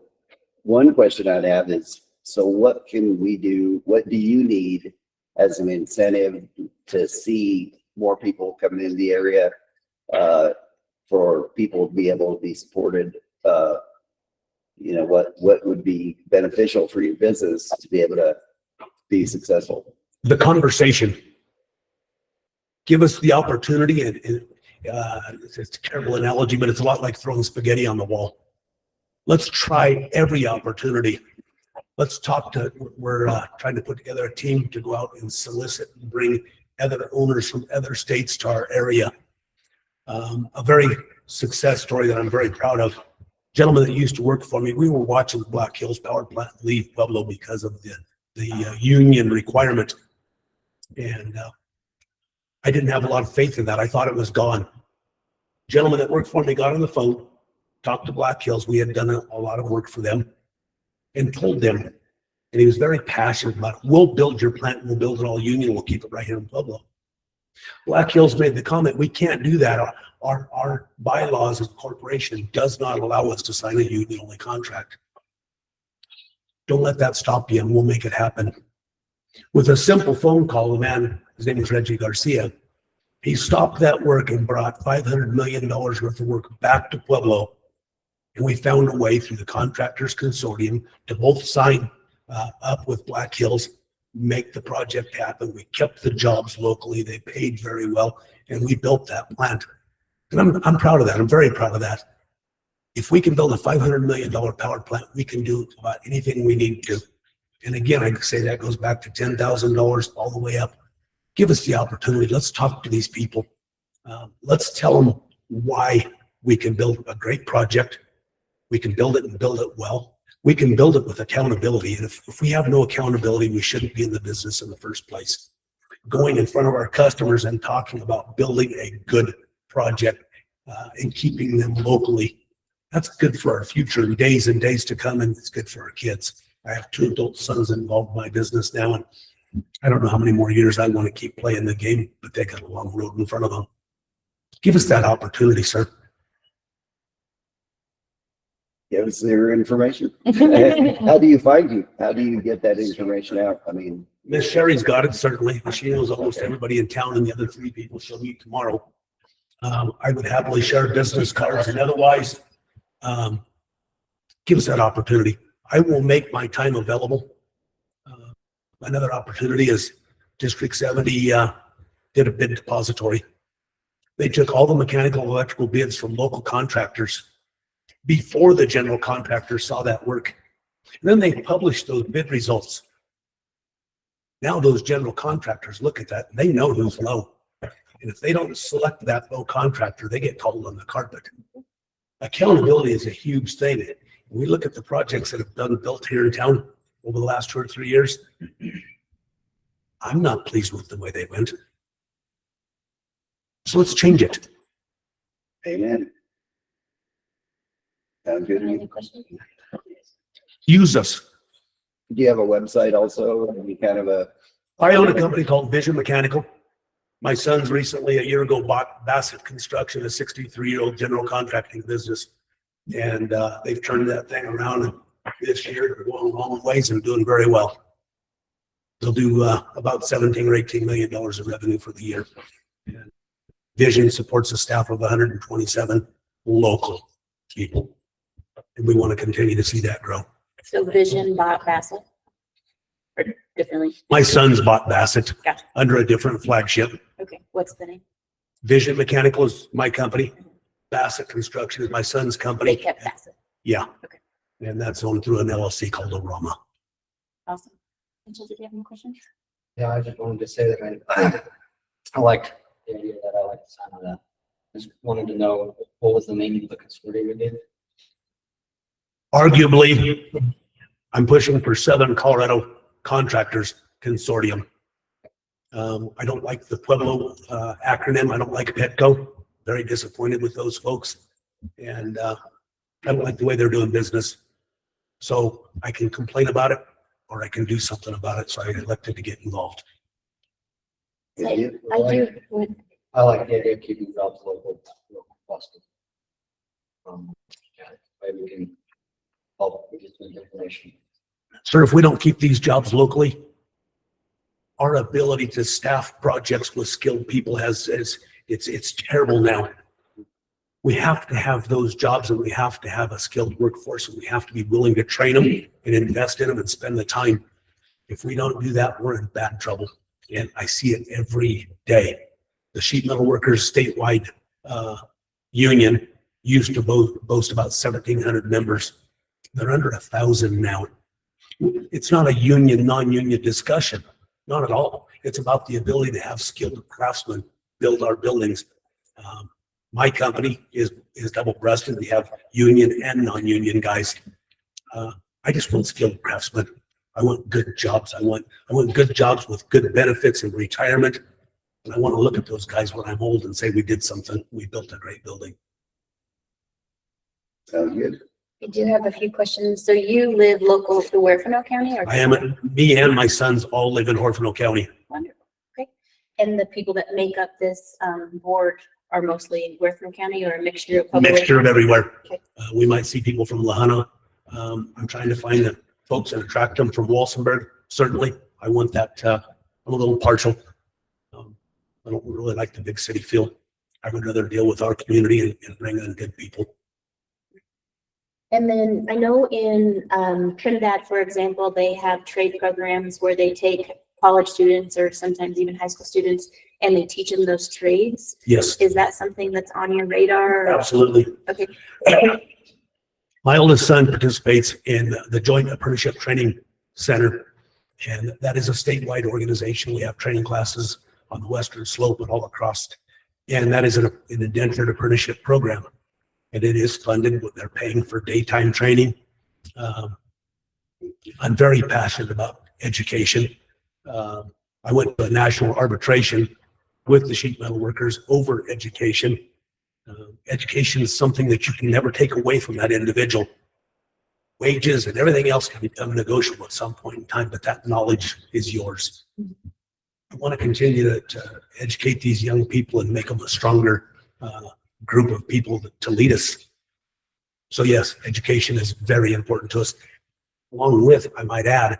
one question I'd have is, so what can we do? What do you need as an incentive to see more people coming into the area, for people to be able to be supported? You know, what would be beneficial for your business to be able to be successful? The conversation. Give us the opportunity, and it's a terrible analogy, but it's a lot like throwing spaghetti on the wall. Let's try every opportunity. Let's talk to, we're trying to put together a team to go out and solicit and bring other owners from other states to our area. A very success story that I'm very proud of. Gentleman that used to work for me, we were watching the Black Hills power plant leave Pueblo because of the union requirement. And I didn't have a lot of faith in that. I thought it was gone. Gentleman that worked for me got on the phone, talked to Black Hills. We had done a lot of work for them, and told them, and he was very passionate about it. We'll build your plant. We'll build it all union. We'll keep it right here in Pueblo. Black Hills made the comment, we can't do that. Our bylaws as a corporation does not allow us to sign a union-only contract. Don't let that stop you, and we'll make it happen. With a simple phone call, the man, his name is Reggie Garcia, he stopped that work and brought $500 million worth of work back to Pueblo. And we found a way through the Contractors Consortium to both sign up with Black Hills, make the project happen. We kept the jobs locally. They paid very well, and we built that plant. And I'm proud of that. I'm very proud of that. If we can build a $500 million power plant, we can do about anything we need to. And again, I say that goes back to $10,000 all the way up. Give us the opportunity. Let's talk to these people. Let's tell them why we can build a great project. We can build it and build it well. We can build it with accountability. And if we have no accountability, we shouldn't be in the business in the first place. Going in front of our customers and talking about building a good project and keeping them locally, that's good for our future in days and days to come, and it's good for our kids. I have 2 adult sons involved in my business now, and I don't know how many more years I want to keep playing the game, but they got a long road in front of them. Give us that opportunity, sir. Give us their information. How do you find you? How do you get that information out? I mean, Miss Sherry's got it, certainly. She knows almost everybody in town, and the other 3 people she'll meet tomorrow. I would happily share business cards, and otherwise, give us that opportunity. I will make my time available. Another opportunity is District 70 did a bid depository. They took all the mechanical electrical bids from local contractors before the general contractors saw that work. And then they published those bid results. Now those general contractors look at that and they know who's low. And if they don't select that low contractor, they get called on the carpet. Accountability is a huge thing. When we look at the projects that have been built here in town over the last 2 or 3 years, I'm not pleased with the way they went. So let's change it. amen. Sounds good. Any questions? Use us. Do you have a website also? Any kind of a, I own a company called Vision Mechanical. My son's recently, a year ago, bought Bassett Construction, a 63-year-old general contracting business. And they've turned that thing around this year. They're going a long ways and doing very well. They'll do about 17 or 18 million dollars of revenue for the year. And Vision supports a staff of 127 local people. And we want to continue to see that grow. So Vision bought Bassett? Or differently? My son's bought Bassett Gotcha. under a different flagship. Okay, what's the name? Vision Mechanical is my company. Bassett Construction is my son's They company. kept Bassett. Yeah. Okay. And that's owned through an LLC called Orama. Awesome. Angel, did you have any questions? Yeah, I just wanted to say that I liked the idea that I like the sound of that. Just wanted to know what was the meaning of the consortium again? Arguably, I'm pushing for Southern Colorado Contractors Consortium. I don't like the Pueblo acronym. I don't like Petco. Very disappointed with those folks. And I don't like the way they're doing business. So I can complain about it or I can do something about it. So I elected to get involved. I do. would- I like the idea of keeping jobs local Boston. Yeah, maybe we can help with this information. Sir, if we don't keep these jobs locally, our ability to staff projects with skilled people it's terrible now. We have to have those jobs and we have to have a skilled workforce and we have to be willing to train them and invest in them and spend the time. If we don't do that, we're in bad trouble. And I see it every day. The sheet metal workers statewide union used to boast about 1,700 members. They're under 1,000 now. It's not a union, non-union discussion, not at all. It's about the ability to have skilled craftsmen build our buildings. My company is double-breasted. We have union and non-union guys. I just want skilled craftsmen. I want good jobs. I want good jobs with good benefits and retirement. And I want to look at those guys when I'm old and say, we did something. We built a great building. sounds good. I do have a few questions. So you live local to Huerfano County or? Me and my sons all live in Huerfano County. Wonderful. Okay. And the people that make up this board are mostly Huerfano County or a mixture of? public? Mixture of everywhere. Okay. We might see people from Lahana. I'm trying to find the folks and attract them from Walsenburg. Certainly, I want that. I'm a little partial. I don't really like the big city feel. I would rather deal with our community and bring in good people. And then I know in Trinidad, for example, they have trade programs where they take college students or sometimes even high school students and they teach them those trades. Yes, Is that something that's on your radar? absolutely. Okay. My oldest son participates in the Joint Apprenticeship Training Center, and that is a statewide organization. We have training classes on the Western Slope and all across, and that is an indentured apprenticeship program. And it is funded, they're paying for daytime training. I'm very passionate about education. I went to a national arbitration with the sheet metal workers over education. Education is something that you can never take away from that individual. Wages and everything else can become negotiable at some point in time, but that knowledge is yours. I want to continue to educate these young people and make them a stronger group of people to lead us. So yes, education is very important to us. Along with, I might add,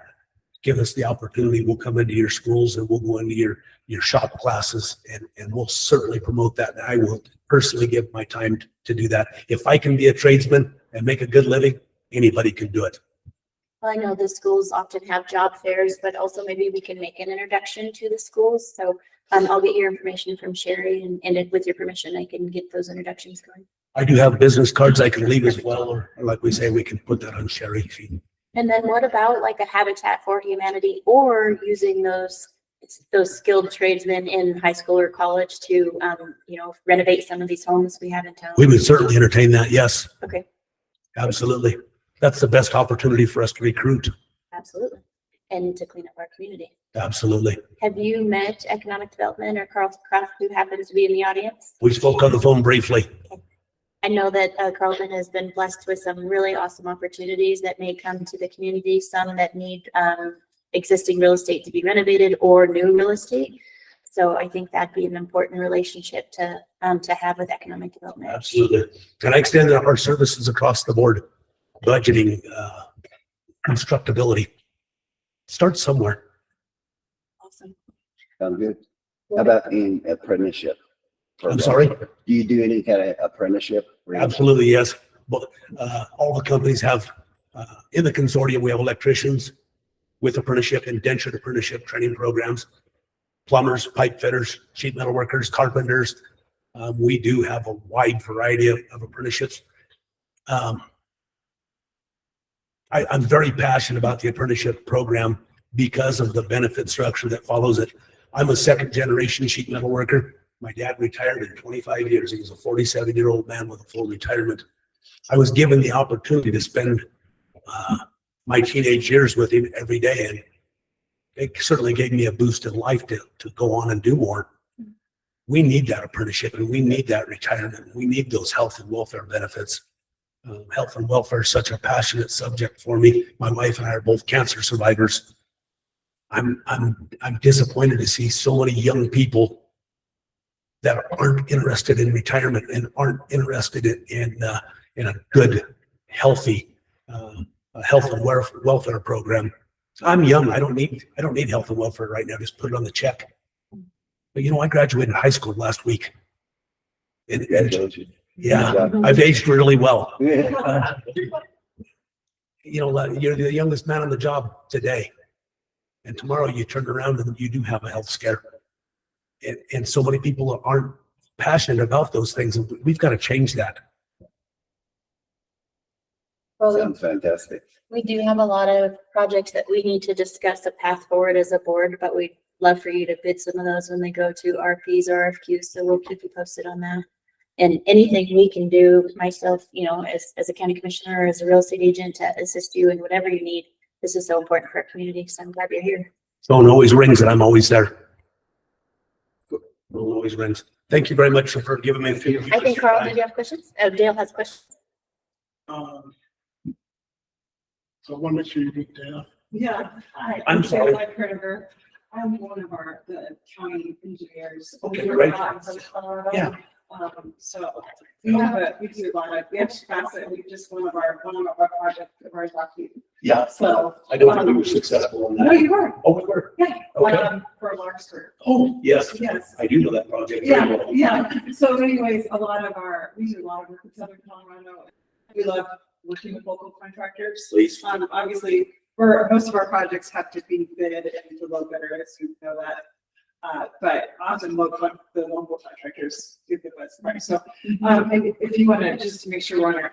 give us the opportunity. We'll come into your schools and we'll go into your shop classes and we'll certainly promote that. And I will personally give my time to do that. If I can be a tradesman and make a good living, anybody can do it. Well, I know the schools often have job fairs, but also maybe we can make an introduction to the schools. So I'll get your information from Sherry and with your permission, I can get those introductions going. I do have business cards I can leave as well, or like we say, we can put that on Sherry. And then what about like a Habitat for Humanity or using those skilled tradesmen in high school or college to, renovate some of these homes we have in town? We would certainly entertain that. Yes, Okay, absolutely. That's the best opportunity for us to recruit. absolutely. And to clean up our community. Absolutely. Have you met Economic Development or Carl Kraft, who happens to be in the audience? We spoke on the phone briefly. I know that Carlton has been blessed with some really awesome opportunities that may come to the community, some that need existing real estate to be renovated or new real estate. So I think that'd be an important relationship to have with economic development. Absolutely. And I extend our services across the board, budgeting, constructability. Start somewhere. Awesome. Sounds good. How about in apprenticeship? I'm sorry? Do you do any kind of apprenticeship? Absolutely, yes. But all the companies have, in the consortium, we have electricians with apprenticeship, indentured apprenticeship training programs, plumbers, pipe fitters, sheet metal workers, carpenters. We do have a wide variety of apprenticeships. I'm very passionate about the apprenticeship program because of the benefit structure that follows it. I'm a second generation sheet metal worker. My dad retired in 25 years. He was a 47-year-old man with a full retirement. I was given the opportunity to spend my teenage years with him every day, and it certainly gave me a boost in life to go on and do more. We need that apprenticeship, and we need that retirement. We need those health and welfare benefits. Health and welfare is such a passionate subject for me. My wife and I are both cancer survivors. I'm disappointed to see so many young people that aren't interested in retirement and aren't interested in a good, healthy health and welfare program. I'm young. I don't need health and welfare right now. Just put it on the check. But I graduated high school last week. And yeah, I've aged really well. You're the youngest man on the job today. And tomorrow you turn around and you do have a health scare. And so many people aren't passionate about those things. And we've got to change that. Well, Sounds fantastic. we do have a lot of projects that we need to discuss a path forward as a board, but we'd love for you to bid some of those when they go to RFPs or RFQs. So we'll keep you posted on that. And anything we can do, myself, as a county commissioner, or as a real estate agent, to assist you in whatever you need. This is so important for our community. So I'm glad you're here. Phone always rings and I'm always there. Phone always rings. Thank you very much for giving me a few. I think, Carl, did you have questions? Oh, Dale has questions. So I want to make sure you get down. Yeah. Hi, I'm sorry. Like Herdiger. I'm one of the county engineers. Okay, great. Yeah. So we do a lot of, we have Facet, we just one of our projects of ours last week. Yeah. So. I don't think we were successful in that. No, you were. Oh, we were? Yeah. Okay. For Larkspur. Oh, yes. Yes. I do know that project. very Yeah, well. yeah. So anyways, we do a lot of work in Southern Colorado. We love working with local contractors. Please. Obviously, most of our projects have to be bid and to low bidders, you know that. But often the local contractors give the best price. So, maybe if you want to, just to make sure we're on our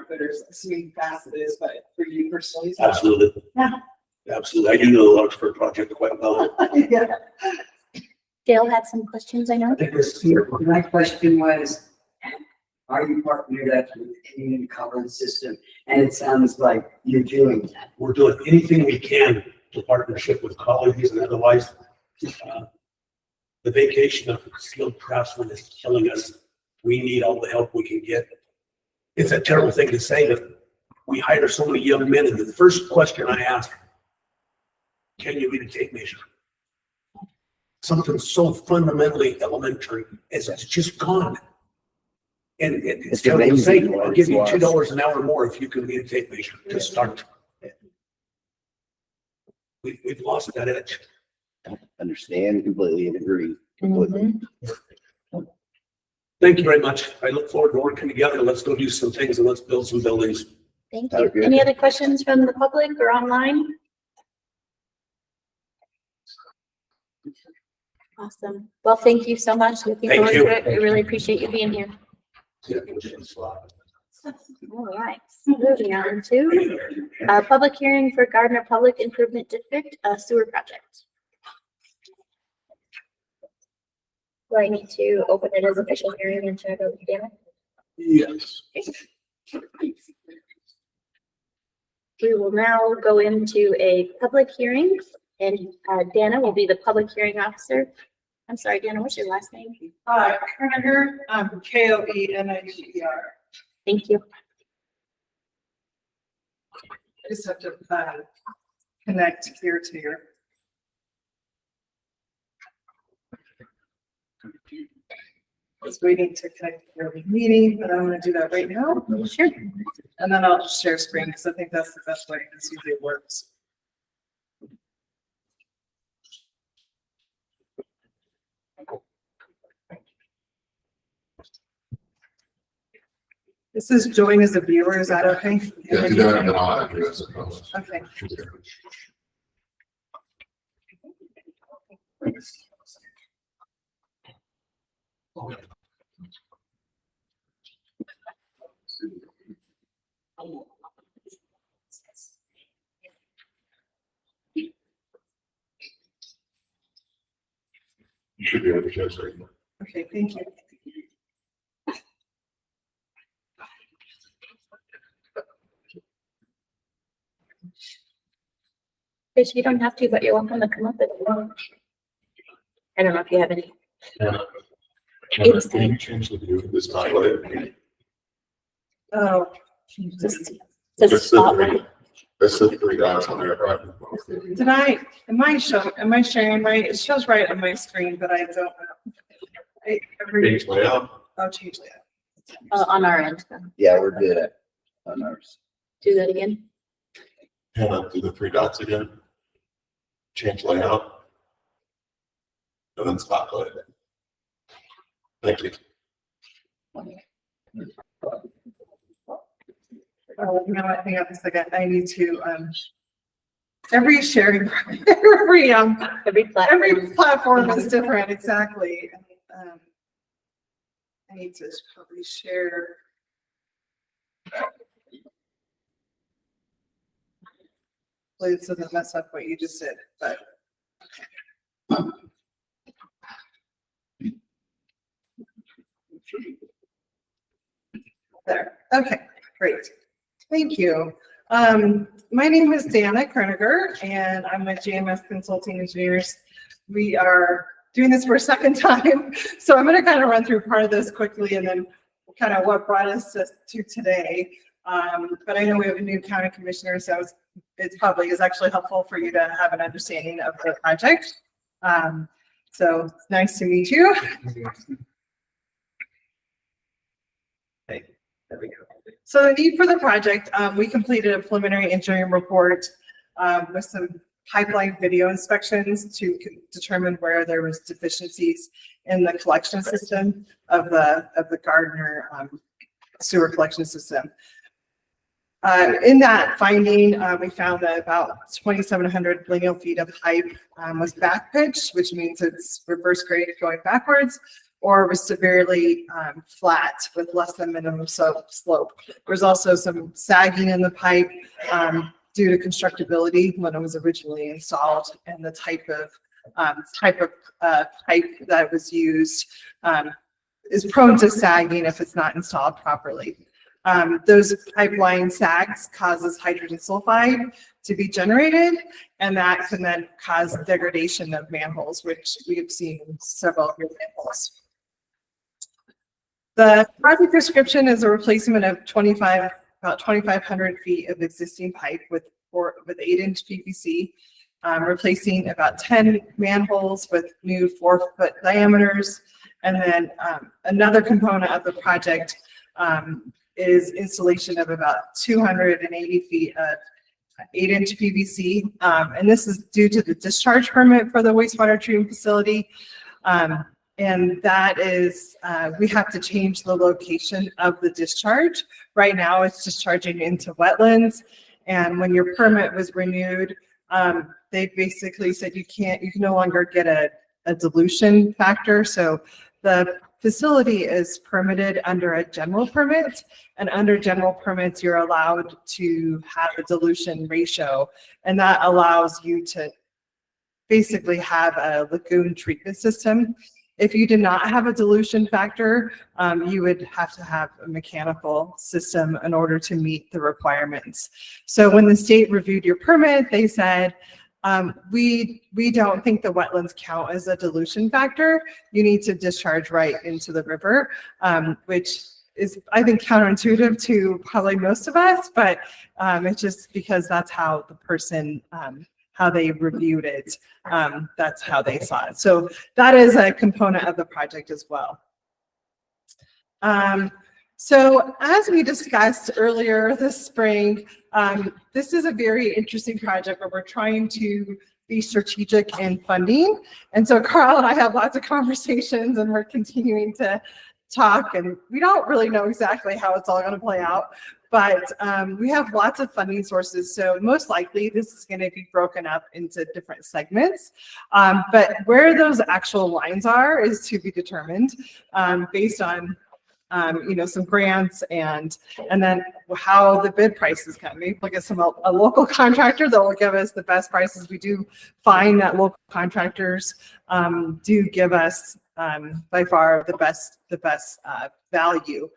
bidders, assuming fast it is, but for you personally. So. Absolutely. Yeah. Absolutely. I do know the Larkspur project quite well. Yeah. Dale had some questions, I know. My question was, are you partnered up with the community college system? And it sounds like you're doing that. We're doing anything we can to partnership with colleges and otherwise. The vacation of skilled craftsmen is killing us. We need all the help we can get. It's a terrible thing to say, but we hire so many young men, and the first question I ask, can you read a tape measure? Something so fundamentally elementary as it's just gone. And it's terrible to say, I'll give you $2 an hour more if you can read a tape measure to start. We've lost that edge. Understand completely and agree completely. Thank you very much. I look forward to working together. Let's go do some things and let's build some buildings. Thank Sounds you. good. Any other questions from the public or online? Awesome. Well, thank you so much. Looking Thank forward you. to it. We really appreciate you being here. All right, moving on to public hearing for Gardner Public Improvement District sewer project. Do I need to open it as official hearing and turn it over to Dana? Yes. We will now go into a public hearing, and Dana will be the public hearing officer. I'm sorry, Dana, what's your last name? Herdiger, Koeniger. Thank you. I just have to connect here to your. I was waiting to connect to your meeting, but I'm gonna do that right now. Sure. And then I'll just share screen because I think that's the best way. This usually works. This is join as a viewer. Is that okay? Yeah, do that and then I'll add you as a host. Okay. You should be able to share screen. Okay, thank you. Chris, you don't have to, but you're welcome to come up if you want. I don't know if you have any. Can you change the view of this highlight? Oh, Just Just the spotlight. three, that's the three dots on there, right? am I sharing right? It shows right on my screen, but I don't know. Page layout. I'll change that. On our end. Yeah, we're good at on ours. Do that again. And then do the three dots again. Change layout. And then spotlight. Thank you. Oh, no, I think I'm second. I need to, every sharing, every platform is different, exactly. I need to probably share. Hopefully it doesn't mess up what you just did, but. There, okay, great. Thank you. My name is Dana Kroeniger and I'm with JMS Consulting Engineers. We are doing this for a second time. So I'm going to kind of run through part of this quickly and then kind of what brought us to today. But I know we have a new county commissioner, so it's probably is actually helpful for you to have an understanding of the project. So it's nice to meet you. Okay, there we go. So the need for the project, we completed a preliminary engineering report with some pipeline video inspections to determine where there was deficiencies in the collection system of the Gardner sewer collection system. In that finding, we found that about 2,700 lineal feet of pipe was back pitched, which means it's reverse graded going backwards, or was severely flat with less than minimum slope. There's also some sagging in the pipe due to constructability when it was originally installed, and the type of pipe that was used is prone to sagging if it's not installed properly. Those pipeline sags causes hydrogen sulfide to be generated, and that can then cause degradation of manholes, which we have seen in several of your manholes. The project description is a replacement of about 2,500 feet of existing pipe with 8-inch PVC, replacing about 10 manholes with new 4-foot diameters. And then another component of the project is installation of about 280 feet of 8-inch PVC. And this is due to the discharge permit for the wastewater treatment facility. And that is, we have to change the location of the discharge. Right now it's discharging into wetlands. And when your permit was renewed, they basically said you can no longer get a dilution factor. So the facility is permitted under a general permit, and under general permits, you're allowed to have a dilution ratio. And that allows you to basically have a lagoon treatment system. If you did not have a dilution factor, you would have to have a mechanical system in order to meet the requirements. So when the state reviewed your permit, they said, we don't think the wetlands count as a dilution factor. You need to discharge right into the river, which is I think counterintuitive to probably most of us, but it's just because that's how the person how they reviewed it. That's how they saw it. So that is a component of the project as well. So as we discussed earlier this spring, this is a very interesting project where we're trying to be strategic in funding. And so Carl and I have lots of conversations and we're continuing to talk, and we don't really know exactly how it's all going to play out, but we have lots of funding sources. So most likely this is going to be broken up into different segments. But where those actual lines are is to be determined based on some grants and then how the bid prices come. Maybe look at a local contractor that will give us the best prices. We do find that local contractors do give us by far the best value.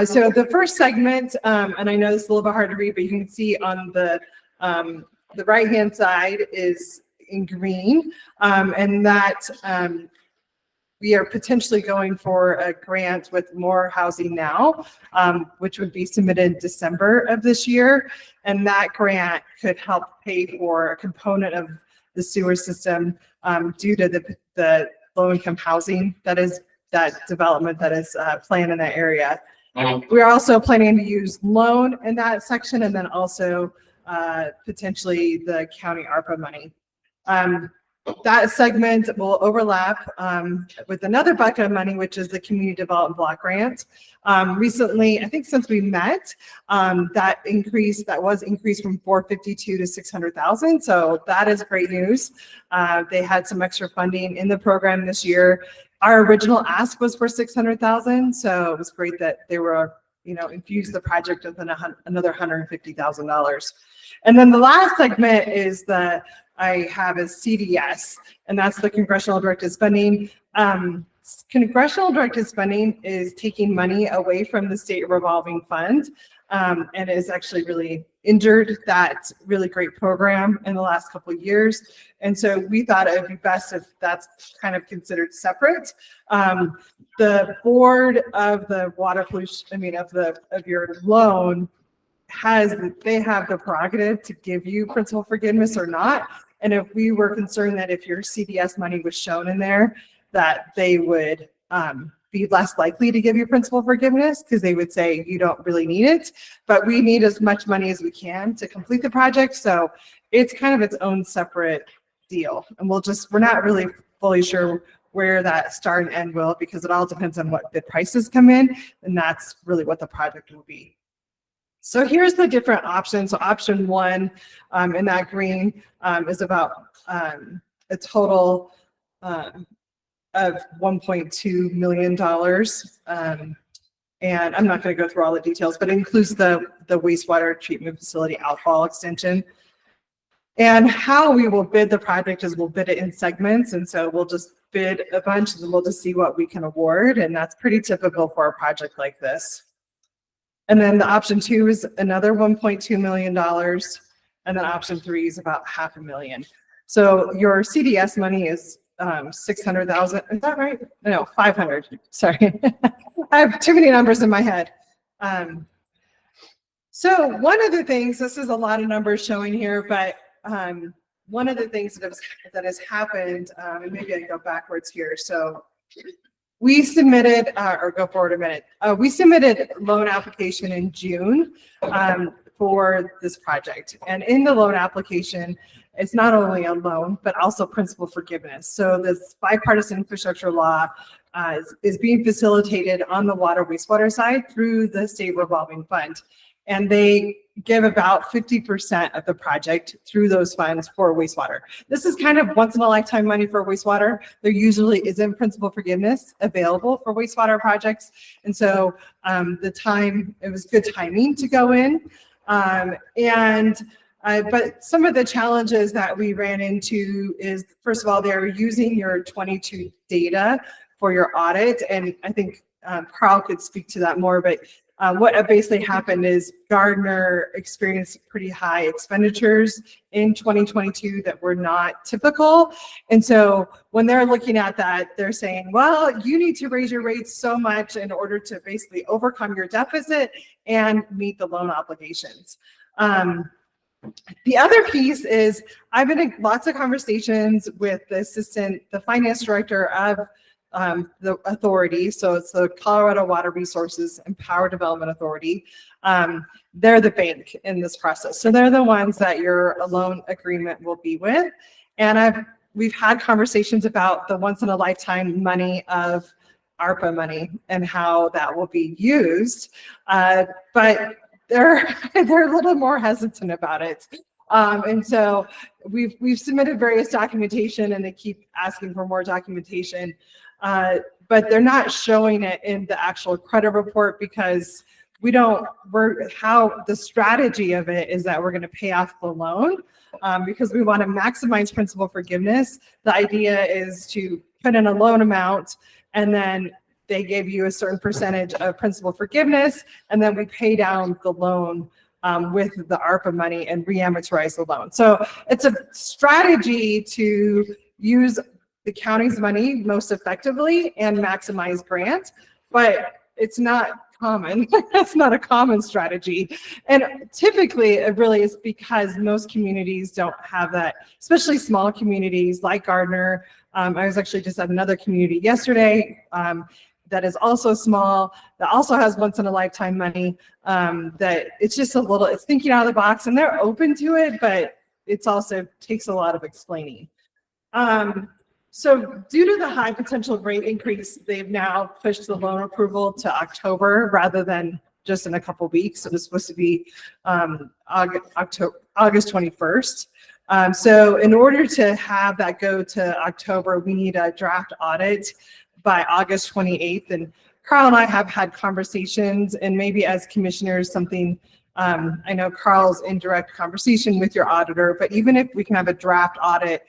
So the first segment, and I know this is a little bit hard to read, but you can see on the right-hand side is in green, and that we are potentially going for a grant with More Housing Now, which would be submitted December of this year. And that grant could help pay for a component of the sewer system due to the low-income housing that development that is planned in that area. We're also planning to use loan in that section, and then also potentially the county ARPA money. That segment will overlap with another bucket of money, which is the Community Development Block Grant. Recently, I think since we met, that was increased from 452 to 600,000. So that is great news. They had some extra funding in the program this year. Our original ask was for 600,000. So it was great that they were, infused the project with another $150,000. And then the last segment is I have a CDS, and that's the Congressional Directed Spending. Congressional Directed Spending is taking money away from the state revolving fund, and is actually really injured that really great program in the last couple of years. And so we thought it would be best if that's kind of considered separate. The board of the water pollution, of your loan they have the prerogative to give you principal forgiveness or not. And if we were concerned that if your CDS money was shown in there, that they would be less likely to give you principal forgiveness because they would say you don't really need it, but we need as much money as we can to complete the project. So it's kind of its own separate deal. And we're not really fully sure where that start and end will, because it all depends on what bid prices come in. And that's really what the project will be. So here's the different options. So option one in that green is about a total of $1.2 million. And I'm not going to go through all the details, but it includes the wastewater treatment facility outfall extension. And how we will bid the project is we'll bid it in segments. And so we'll just bid a bunch and we'll just see what we can award. And that's pretty typical for a project like this. And then the option two is another $1.2 million. And then option three is about $500,000. So your CDS money is 600,000. Is that right? No, 500. Sorry. I have too many numbers in my head. So one of the things, this is a lot of numbers showing here, but one of the things that has happened, and maybe I go backwards here. So we submitted, or go forward a minute. We submitted loan application in June for this project. And in the loan application, it's not only a loan, but also principal forgiveness. So this bipartisan infrastructure law is being facilitated on the water wastewater side through the state revolving fund. And they give about 50% of the project through those funds for wastewater. This is kind of once in a lifetime money for wastewater. There usually isn't principal forgiveness available for wastewater projects. And so it was good timing to go in. But some of the challenges that we ran into is, first of all, they're using your 22 data for your audit. And I think Carl could speak to that more, but what basically happened is Gardner experienced pretty high expenditures in 2022 that were not typical. And so when they're looking at that, they're saying, well, you need to raise your rates so much in order to basically overcome your deficit and meet the loan obligations. The other piece is I've been in lots of conversations with the finance director of the authority. So it's the Colorado Water Resources and Power Development Authority. They're the bank in this process. So they're the ones that your loan agreement will be with. And we've had conversations about the once in a lifetime money of ARPA money and how that will be used. But they're a little more hesitant about it. And so we've submitted various documentation and they keep asking for more documentation. But they're not showing it in the actual credit report because how the strategy of it is that we're going to pay off the loan because we want to maximize principal forgiveness. The idea is to put in a loan amount and then they give you a certain percentage of principal forgiveness, and then we pay down the loan with the ARPA money and re-amortize the loan. So it's a strategy to use the county's money most effectively and maximize grant, but it's not common. It's not a common strategy. And typically it really is because most communities don't have that, especially small communities like Gardner. I was actually just at another community yesterday that is also small, that also has once in a lifetime money, that it's just it's thinking out of the box and they're open to it, but it's also takes a lot of explaining. So due to the high potential rate increase, they've now pushed the loan approval to October rather than just in a couple of weeks. So it's supposed to be August 21st. So in order to have that go to October, we need a draft audit by August 28th. And Carl and I have had conversations, and maybe as commissioners, I know Carl's in direct conversation with your auditor, but even if we can have a draft audit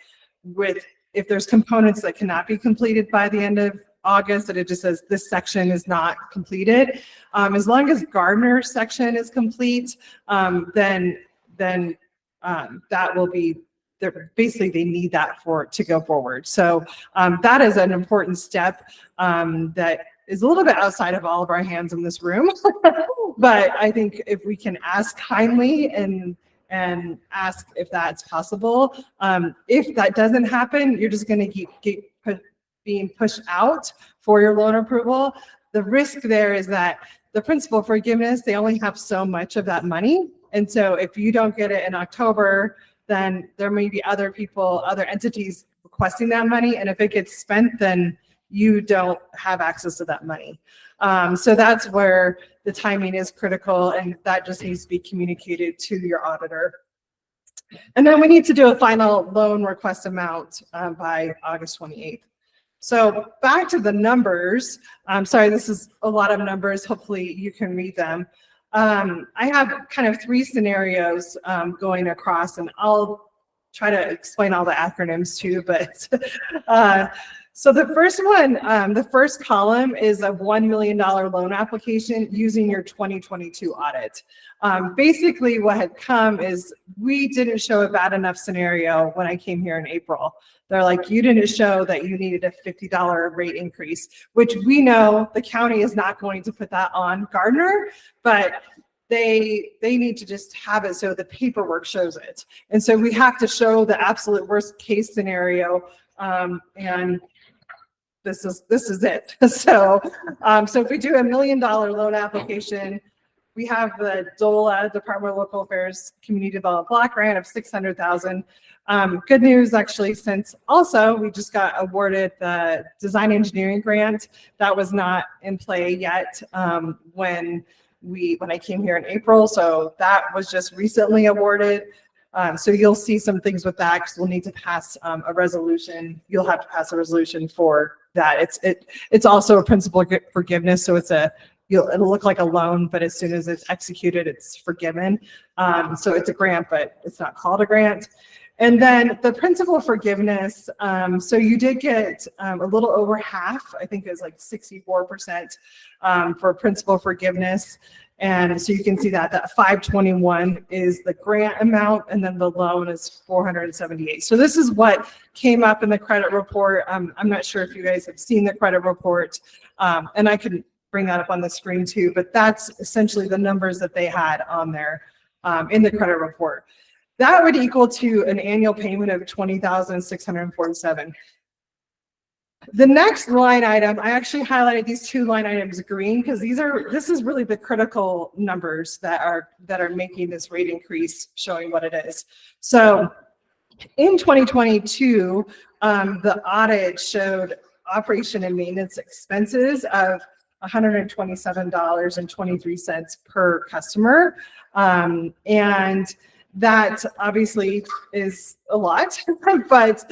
if there's components that cannot be completed by the end of August, that it just says this section is not completed. As long as Gardner's section is complete, then that will be, basically they need that to go forward. So that is an important step that is a little bit outside of all of our hands in this room. But I think if we can ask kindly and ask if that's possible. If that doesn't happen, you're just going to keep being pushed out for your loan approval. The risk there is that the principal forgiveness, they only have so much of that money. And so if you don't get it in October, then there may be other entities requesting that money. And if it gets spent, then you don't have access to that money. So that's where the timing is critical, and that just needs to be communicated to your auditor. And then we need to do a final loan request amount by August 28th. So back to the numbers. I'm sorry, this is a lot of numbers. Hopefully you can read them. I have kind of three scenarios going across, and I'll try to explain all the acronyms too, but so the first one, the first column is a $1 million loan application using your 2022 audit. Basically what had come is we didn't show a bad enough scenario when I came here in April. They're like, you didn't show that you needed a $50 rate increase, which we know the county is not going to put that on Gardner, but they need to just have it so the paperwork shows it. And so we have to show the absolute worst case scenario, and this is it. So if we do $1 million loan application, we have the DOLA, Department of Local Affairs Community Development Block Grant of $600,000. Good news, actually, since also we just got awarded the design engineering grant. That was not in play yet when I came here in April. So that was just recently awarded. So you'll see some things with that because we'll need to pass a resolution. You'll have to pass a resolution for that. It's also a principal forgiveness, so it'll look like a loan, but as soon as it's executed, it's forgiven. So it's a grant, but it's not called a grant. And then the principal forgiveness, so you did get a little over half, I think it was like 64% for principal forgiveness. And so you can see that 521 is the grant amount, and then the loan is 478. So this is what came up in the credit report. I'm not sure if you guys have seen the credit report, and I can bring that up on the screen too, but that's essentially the numbers that they had on there in the credit report. That would equal to an annual payment of $20,647. The next line item, I actually highlighted these two line items green because this is really the critical numbers that are making this rate increase, showing what it is. So in 2022, the audit showed operation and maintenance expenses of $127.23 per customer. And that obviously is a lot, but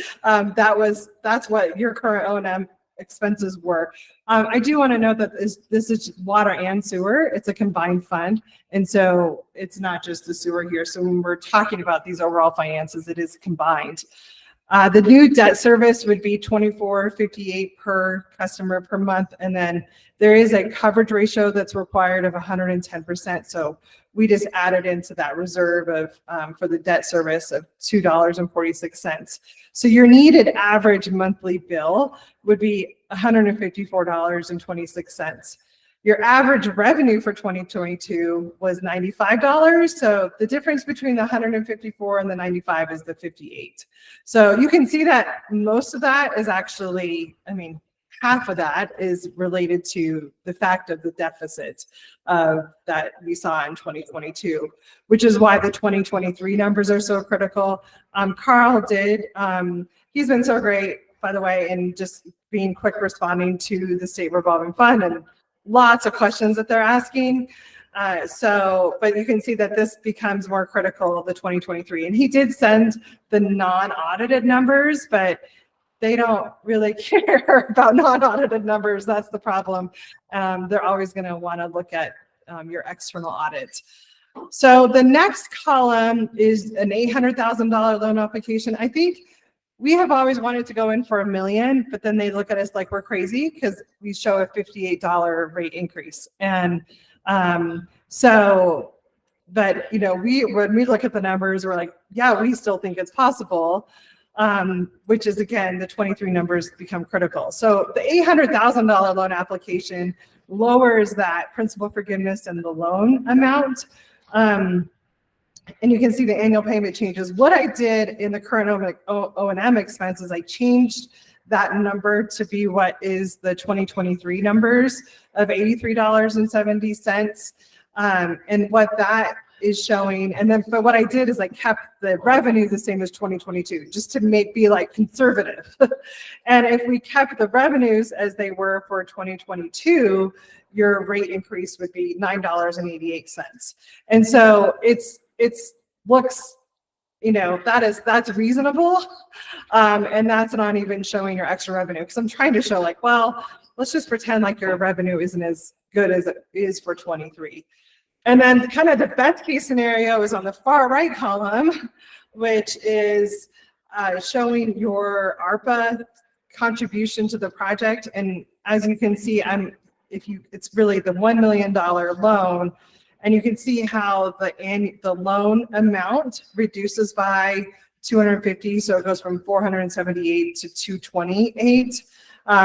that's what your current O&M expenses were. I do want to note that this is water and sewer. It's a combined fund. And so it's not just the sewer here. So when we're talking about these overall finances, it is combined. The new debt service would be $24.58 per customer per month. And then there is a coverage ratio that's required of 110%. So we just added into that reserve of for the debt service of $2.46. So your needed average monthly bill would be $154.26. Your average revenue for 2022 was $95. So the difference between the 154 and the 95 is the 58. So you can see that most of that is actually, I mean, half of that is related to the fact of the deficit that we saw in 2022, which is why the 2023 numbers are so critical. Carl did, he's been so great, by the way, in just being quick responding to the state revolving fund and lots of questions that they're asking. But you can see that this becomes more critical, the 2023. And he did send the non-audited numbers, but they don't really care about non-audited numbers. That's the problem. They're always going to want to look at your external audit. So the next column is an $800,000 loan application. I think we have always wanted to go in for $1 million, but then they look at us like we're crazy because we show a $58 rate increase. And but you know, when we look at the numbers, we're like, yeah, we still think it's possible. Which is again, the 23 numbers become critical. So the $800,000 loan application lowers that principal forgiveness and the loan amount. And you can see the annual payment changes. What I did in the current O&M expenses, I changed that number to be what is the 2023 numbers of $83.70. And what that is showing. And then, but what I did is I kept the revenue the same as 2022, just to be like conservative. And if we kept the revenues as they were for 2022, your rate increase would be $9.88. And so it's looks, you know, that's reasonable. And that's not even showing your extra revenue. Because I'm trying to show like, well, let's just pretend like your revenue isn't as good as it is for 23. And then kind of the best case scenario is on the far right column, which is showing your ARPA contribution to the project. And as you can see, it's really the $1 million loan. And you can see how the loan amount reduces by 250. So it goes from 478 to 228,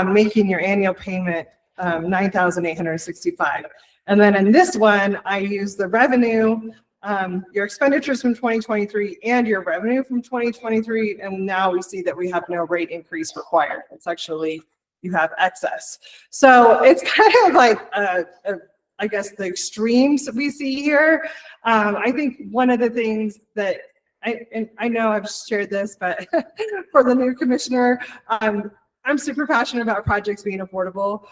making your annual payment $9,865. And then in this one, I use the revenue, your expenditures from 2023 and your revenue from 2023. And now we see that we have no rate increase required. It's actually, you have excess. So it's kind of like, I guess, the extremes we see here. I think one of the things that, I know I've shared this, but for the new commissioner, I'm super passionate about projects being affordable.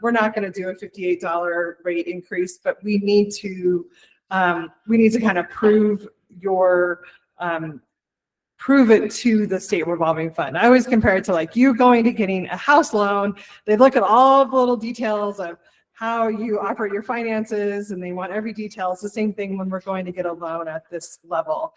We're not going to do a $58 rate increase, but we need to kind of prove it to the state revolving fund. I always compare it to like you going to getting a house loan. They look at all the little details of how you operate your finances, and they want every detail. It's the same thing when we're going to get a loan at this level.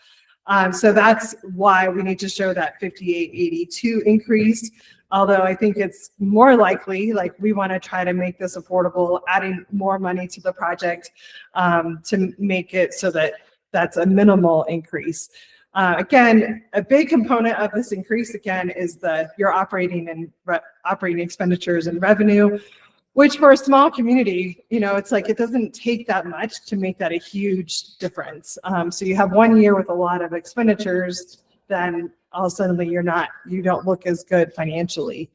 So that's why we need to show that 5882 increase. Although I think it's more likely, like we want to try to make this affordable, adding more money to the project to make it so that that's a minimal increase. Again, a big component of this increase again is your operating and operating expenditures and revenue, which for a small community, it's like it doesn't take that much to make that a huge difference. So you have 1 year with a lot of expenditures, then all of a sudden you don't look as good financially.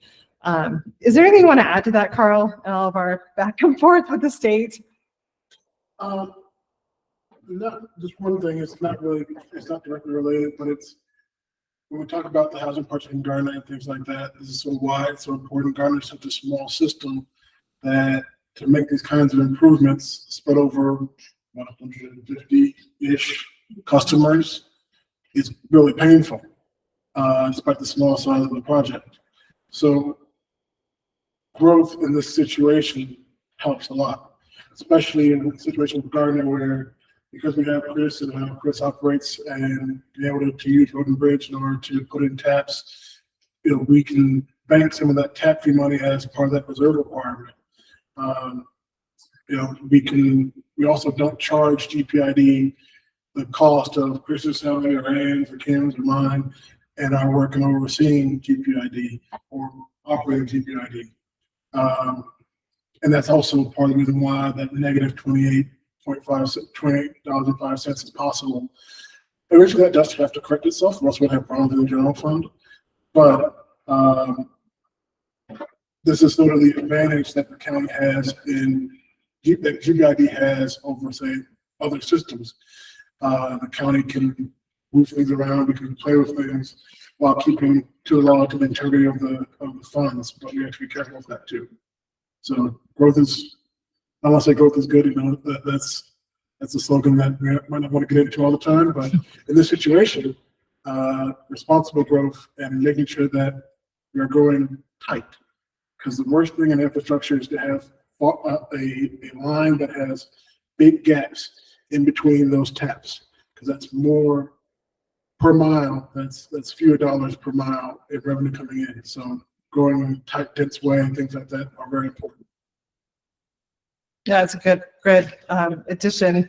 Is there anything you want to add to that, Carl, and all of our back and forth with the state? Not just one thing, it's not directly related, but it's, when we talk about the housing project in Garner and things like that, this is so wide, so important. Garner is such a small system that to make these kinds of improvements spread over 150-ish customers is really painful, despite the small size of the project. So growth in this situation helps a lot, especially in a situation with Gardner where, because we have Chris and how Chris operates and be able to use Road and Bridge in order to put in taps, we can bank some of that tap fee money as part of that reserve requirement. We also don't charge GPID the cost of Chris's salary or Ann's or Kim's or mine and our work and overseeing GPID or operating GPID. And that's also part of the reason why that negative $28.05 is possible. Originally, that does have to correct itself, or else we'll have problems in the general fund. But this is sort of the advantage that the county has that GBID has over, say, other systems. The county can move things around, we can play with things while keeping to the integrity of the funds, but we have to be careful of that too. So growth is, I want to say growth is good, that's a slogan that we might not want to get into all the time, but in this situation, responsible growth and making sure that we are growing tight. Because the worst thing in infrastructure is to have a line that has big gaps in between those taps, because that's more per mile, that's fewer dollars per mile in revenue coming in. So growing in a tight, dense way and things like that are very important. Yeah, it's a good addition.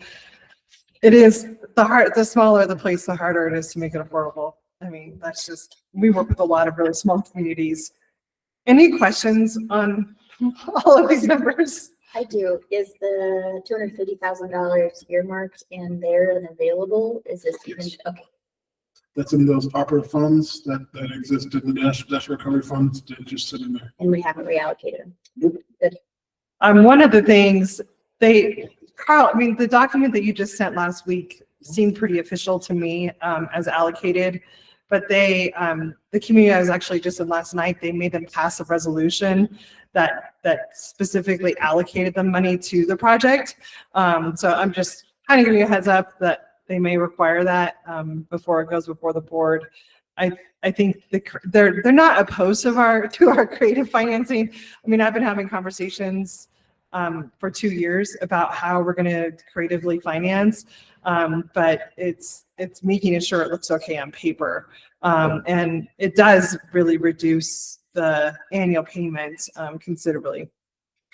It is the smaller the place, the harder it is to make it affordable. I mean, we work with a lot of really small communities. Any questions on all of these numbers? I do. Is the $250,000 earmarked and there and available? Is this even, okay, That's in those opera funds that exist in the disaster recovery funds that just sit in there. and we haven't reallocated them? Good. One of the things Carl, I mean, the document that you just sent last week seemed pretty official to me as allocated, but the community I was actually just in last night, they made them pass a resolution that specifically allocated the money to the project. So I'm just kind of giving you a heads up that they may require that before it goes before the board. I think they're not opposed to our creative financing. I mean, I've been having conversations for 2 years about how we're going to creatively finance, but it's making sure it looks okay on paper, and it does really reduce the annual payments considerably.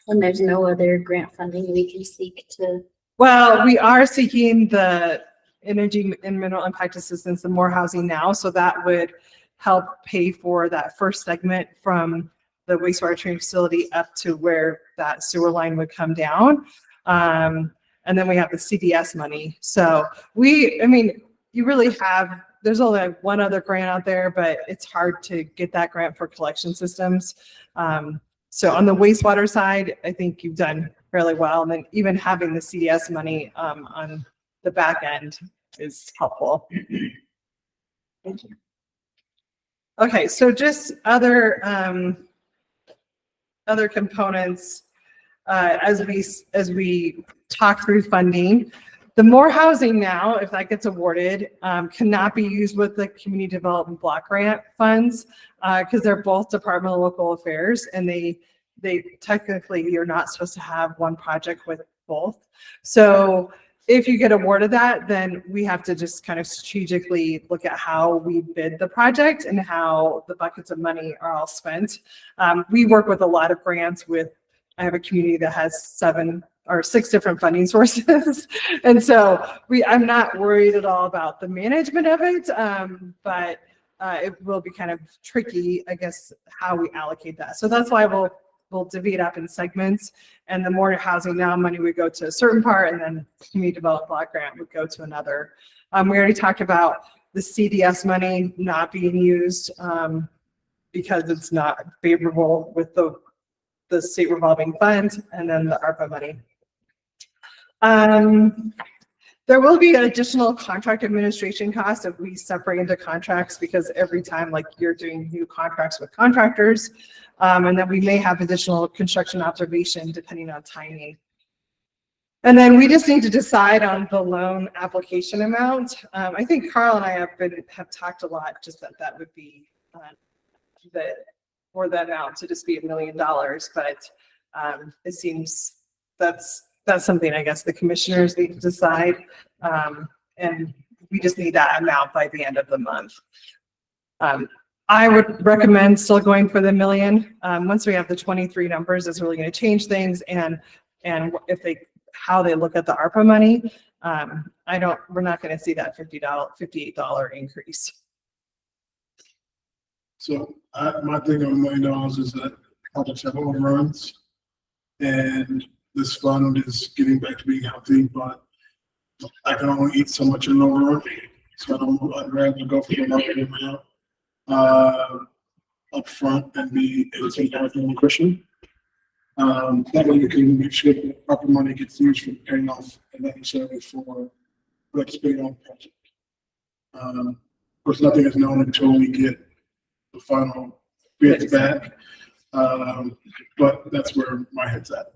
And there's no other grant funding we can seek to. Well, we are seeking the energy and mineral impact assistance, the More Housing Now, so that would help pay for that first segment from the wastewater treatment facility up to where that sewer line would come down. And then we have the CDS money. So you really there's only like one other grant out there, but it's hard to get that grant for collection systems. So on the wastewater side, I think you've done fairly well. And then even having the CDS money on the back end is helpful. Thank you. Okay, so just other components as we talk through funding. The More Housing Now, if that gets awarded, cannot be used with the Community Development Block Grant funds because they're both Department of Local Affairs, and they technically you're not supposed to have one project with both. So if you get awarded that, then we have to just kind of strategically look at how we bid the project and how the buckets of money are all spent. We work with a lot of grants I have a community that has 7 or 6 different funding sources. And so I'm not worried at all about the management of it. But it will be kind of tricky, I guess, how we allocate that. So that's why we'll divvy it up in segments, and the more housing now money would go to a certain part, and then community development block grant would go to another. We already talked about the CDS money not being used because it's not favorable with the state revolving fund, and then the ARPA money. There will be an additional contract administration cost if we separate into contracts, because every time like you're doing new contracts with contractors, and then we may have additional construction observation depending on timing. And then we just need to decide on the loan application amount. I think Carl and I have talked a lot, just that would be for that amount to just be $1 million, but it seems that's something I guess the commissioners need to decide. And we just need that amount by the end of the month. I would recommend still going for the $1 million. Once we have the 23 numbers, it's really going to change things. And how they look at the ARPA money, we're not going to see that $58 increase. So my thing on $1 million is that projects have overruns, and this fund is getting back to being healthy, but I can only eat so much in an overrun. So I'd rather go for the market amount up front and be able to take out the cushion. That way you can make sure that the proper money gets used for paying off and not necessarily for participating on the project. Of course, nothing is known until we get the final bids back. But that's where my head's at.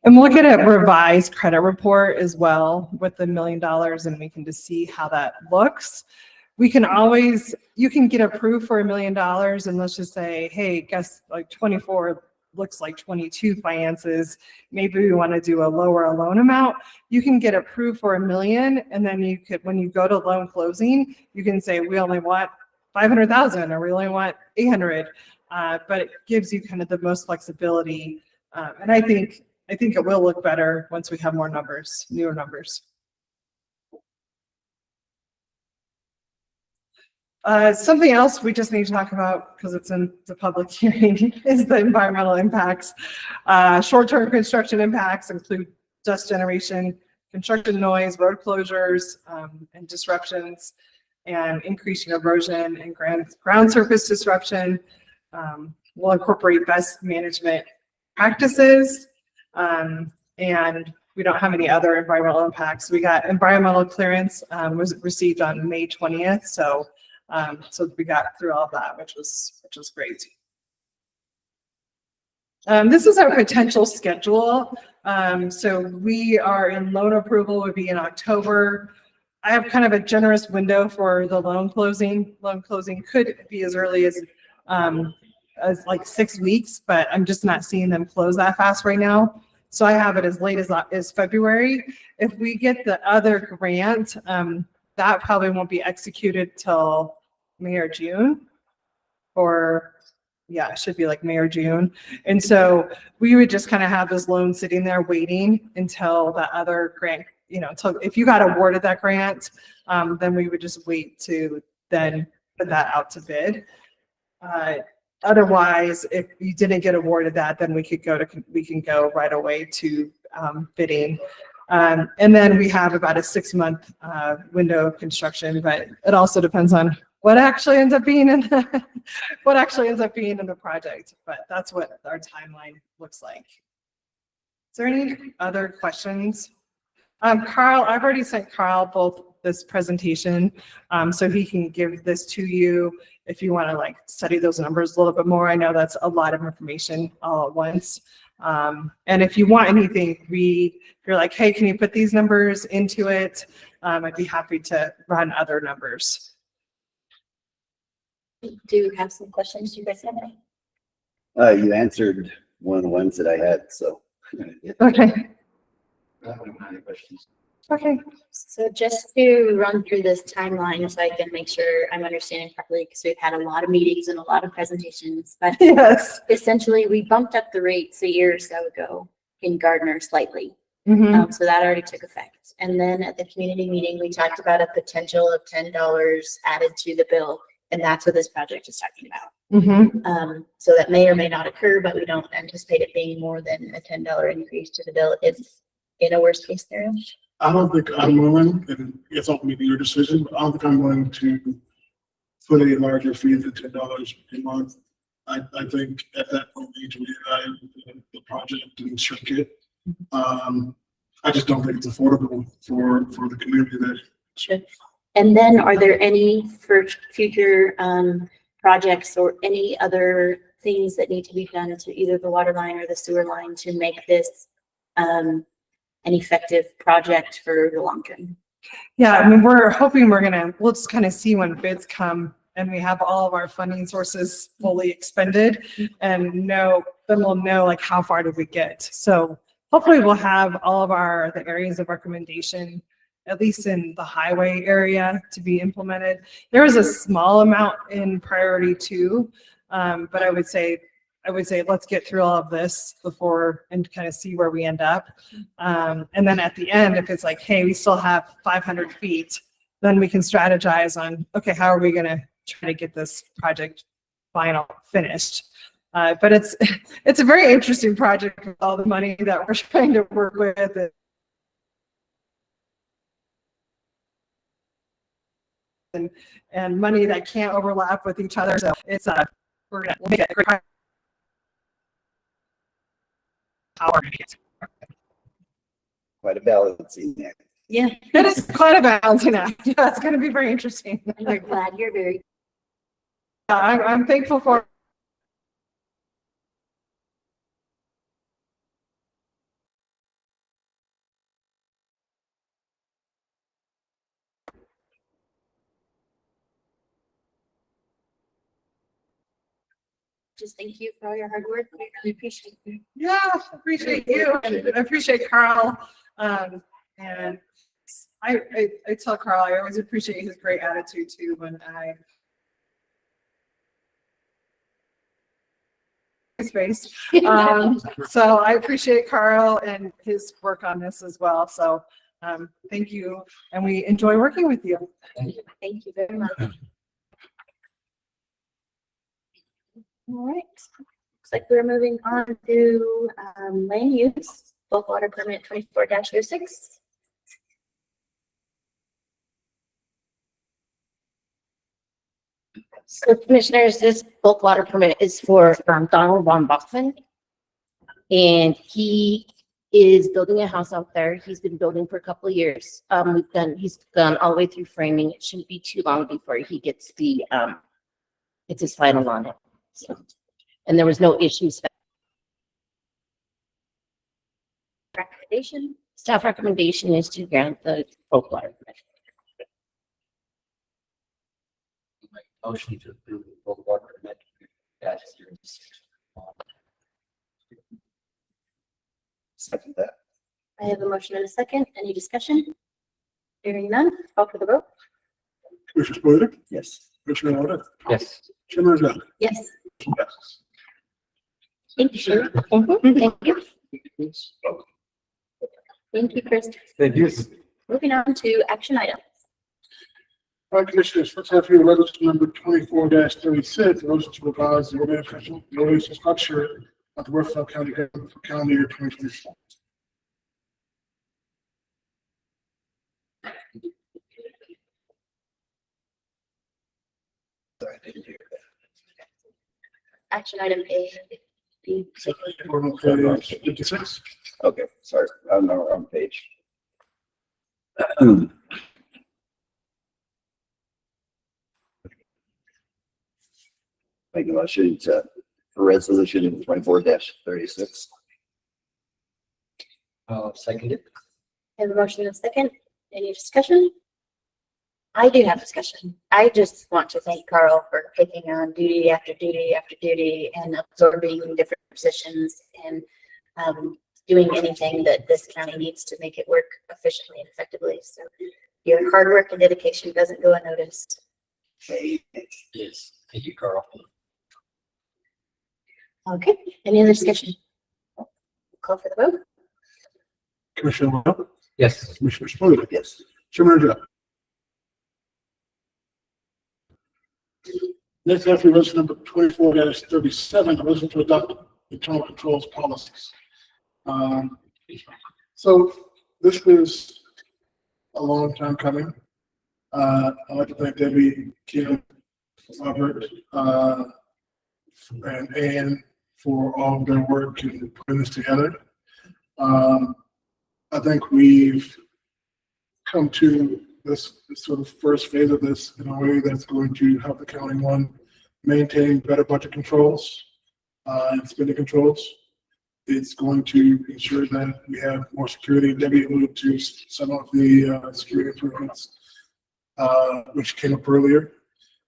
And we'll get a revised credit report as well with the $1 million, and we can just see how that looks. You can get approved for $1 million, and let's just say, hey, guess like 24 looks like 22 finances. Maybe we want to do a lower loan amount. You can get approved for $1 million, and then when you go to loan closing, you can say we only want 500,000 or we only want 800. But it gives you kind of the most flexibility, and I think it will look better once we have more numbers, newer numbers. Something else we just need to talk about, because it's in the public hearing, is the environmental impacts. Short-term construction impacts include dust generation, construction noise, road closures, and disruptions, and increasing erosion and ground surface disruption. We'll incorporate best management practices, and we don't have any other environmental impacts. We got environmental clearance was received on May 20th, so we got through all that, which was great. This is our potential schedule. So we are in loan approval would be in October. I have kind of a generous window for the loan closing. Loan closing could be as early as like 6 weeks, but I'm just not seeing them close that fast right now. So I have it as late as February. If we get the other grant, that probably won't be executed till May or June, it should be like May or June. And so we would just kind of have this loan sitting there waiting until the other grant, until if you got awarded that grant, then we would just wait to then put that out to bid. Otherwise, if you didn't get awarded that, then we can go right away to bidding. And then we have about a 6-month window of construction, but it also depends on what actually ends up being in the project. But that's what our timeline looks like. Is there any other questions? Carl, I've already sent Carl both this presentation, so he can give this to you if you want to study those numbers a little bit more. I know that's a lot of information all at once. And if you want anything, if you're like, hey, can you put these numbers into it? I'd be happy to run other numbers. Do you have some questions? Do you guys have any? You answered one of the ones that I had, so. Okay. I don't have any questions. Okay. So just to run through this timeline so I can make sure I'm understanding properly, because we've had a lot of meetings and a lot of presentations, but Yes. essentially we bumped up the rates a year or so ago in Gardner slightly. Mhm. So that already took effect. And then at the community meeting, we talked about a potential of $10 added to the bill. And that's what this project is talking about. Mhm. So that may or may not occur, but we don't anticipate it being more than a $10 increase to the bill if in a worst case scenario. I don't think I'm willing, and it's ultimately your decision, but I don't think I'm willing to put a larger fee than $10 a month. I think at that point, we need to reevaluate the project and shrink it. I just don't think it's affordable for the community there. Sure. And then are there any for future projects or any other things that need to be done to either the water line or the sewer line to make this an effective project for the long term? Yeah, I mean, we're hoping we'll just kind of see when bids come and we have all of our funding sources fully expended and then we'll know like how far did we get. So hopefully we'll have all of the areas of recommendation, at least in the highway area, to be implemented. There was a small amount in priority 2, but I would say let's get through all of this before and kind of see where we end up. And then at the end, if it's like, hey, we still have 500 feet, then we can strategize on, okay, how are we going to try to get this project finished? But it's a very interesting project with all the money that we're trying to work with. And money that can't overlap with each other. So it's we'll make it a great power. Quite a balancing act. Yeah. It is quite a balancing act. Yeah, it's going to be very interesting. And we're glad you're very. I'm thankful for. Just thank you for all your hard work. We really appreciate you. Yeah, appreciate you. And I appreciate Carl. And I tell Carl, I always appreciate his great attitude too when his face. So I appreciate Carl and his work on this as well. So thank you. And we enjoy working with you. Thank you very much. All right. Looks like we're moving on to land use, bulk water permit 24-06. So commissioners, this bulk water permit is for Donald von Bachman. And he is building a house out there. He's been building for a couple of years. He's gone all the way through framing. It shouldn't be too long before he gets it's his final on it. So, and there was no issues. Recommendation. Staff recommendation is to grant the bulk water permit. Motion to approve the bulk water permit. Second that. I have a motion and a second. Any discussion? Hearing none, call for the vote. Commissioner Spillier, Yes. Commissioner Arnold, Yes. Chairman Young. Yes. Yes. Thank you, Shirley. Thank you. Thank you, Chris. Thank you. Moving on to action items. All right, Commissioners, first have here resolution number 24-36, motion to revise the organizational structure of the Huerfano County government for calendar year 2024. Sorry, I didn't hear that. Action item A, B. So, we're on page 56. Okay, sorry, I'm on the wrong page. Make a motion for resolution 24-36. Second it. I have a motion and a second. Any discussion? I do have discussion. I just want to thank Carl for taking on duty after duty after duty and absorbing different positions and doing anything that this county needs to make it work efficiently and effectively. So your hard work and dedication doesn't go unnoticed. Yes, thank you, Carl. Okay, any other discussion? Call for the vote. Commissioner Webb, Yes. Commissioner Spillier, Yes. Chairman Jeff. Next, after resolution number 24-37, a resolution to adopt internal controls policies. So this is a long time coming. I'd like to thank Debbie, Kim, Robert, and Ann for all of their work in putting this together. I think we've come to this sort of first phase of this in a way that's going to help the county, one, maintain better budget controls and spending controls. It's going to ensure that we have more security. Debbie alluded to some of the security improvements which came up earlier.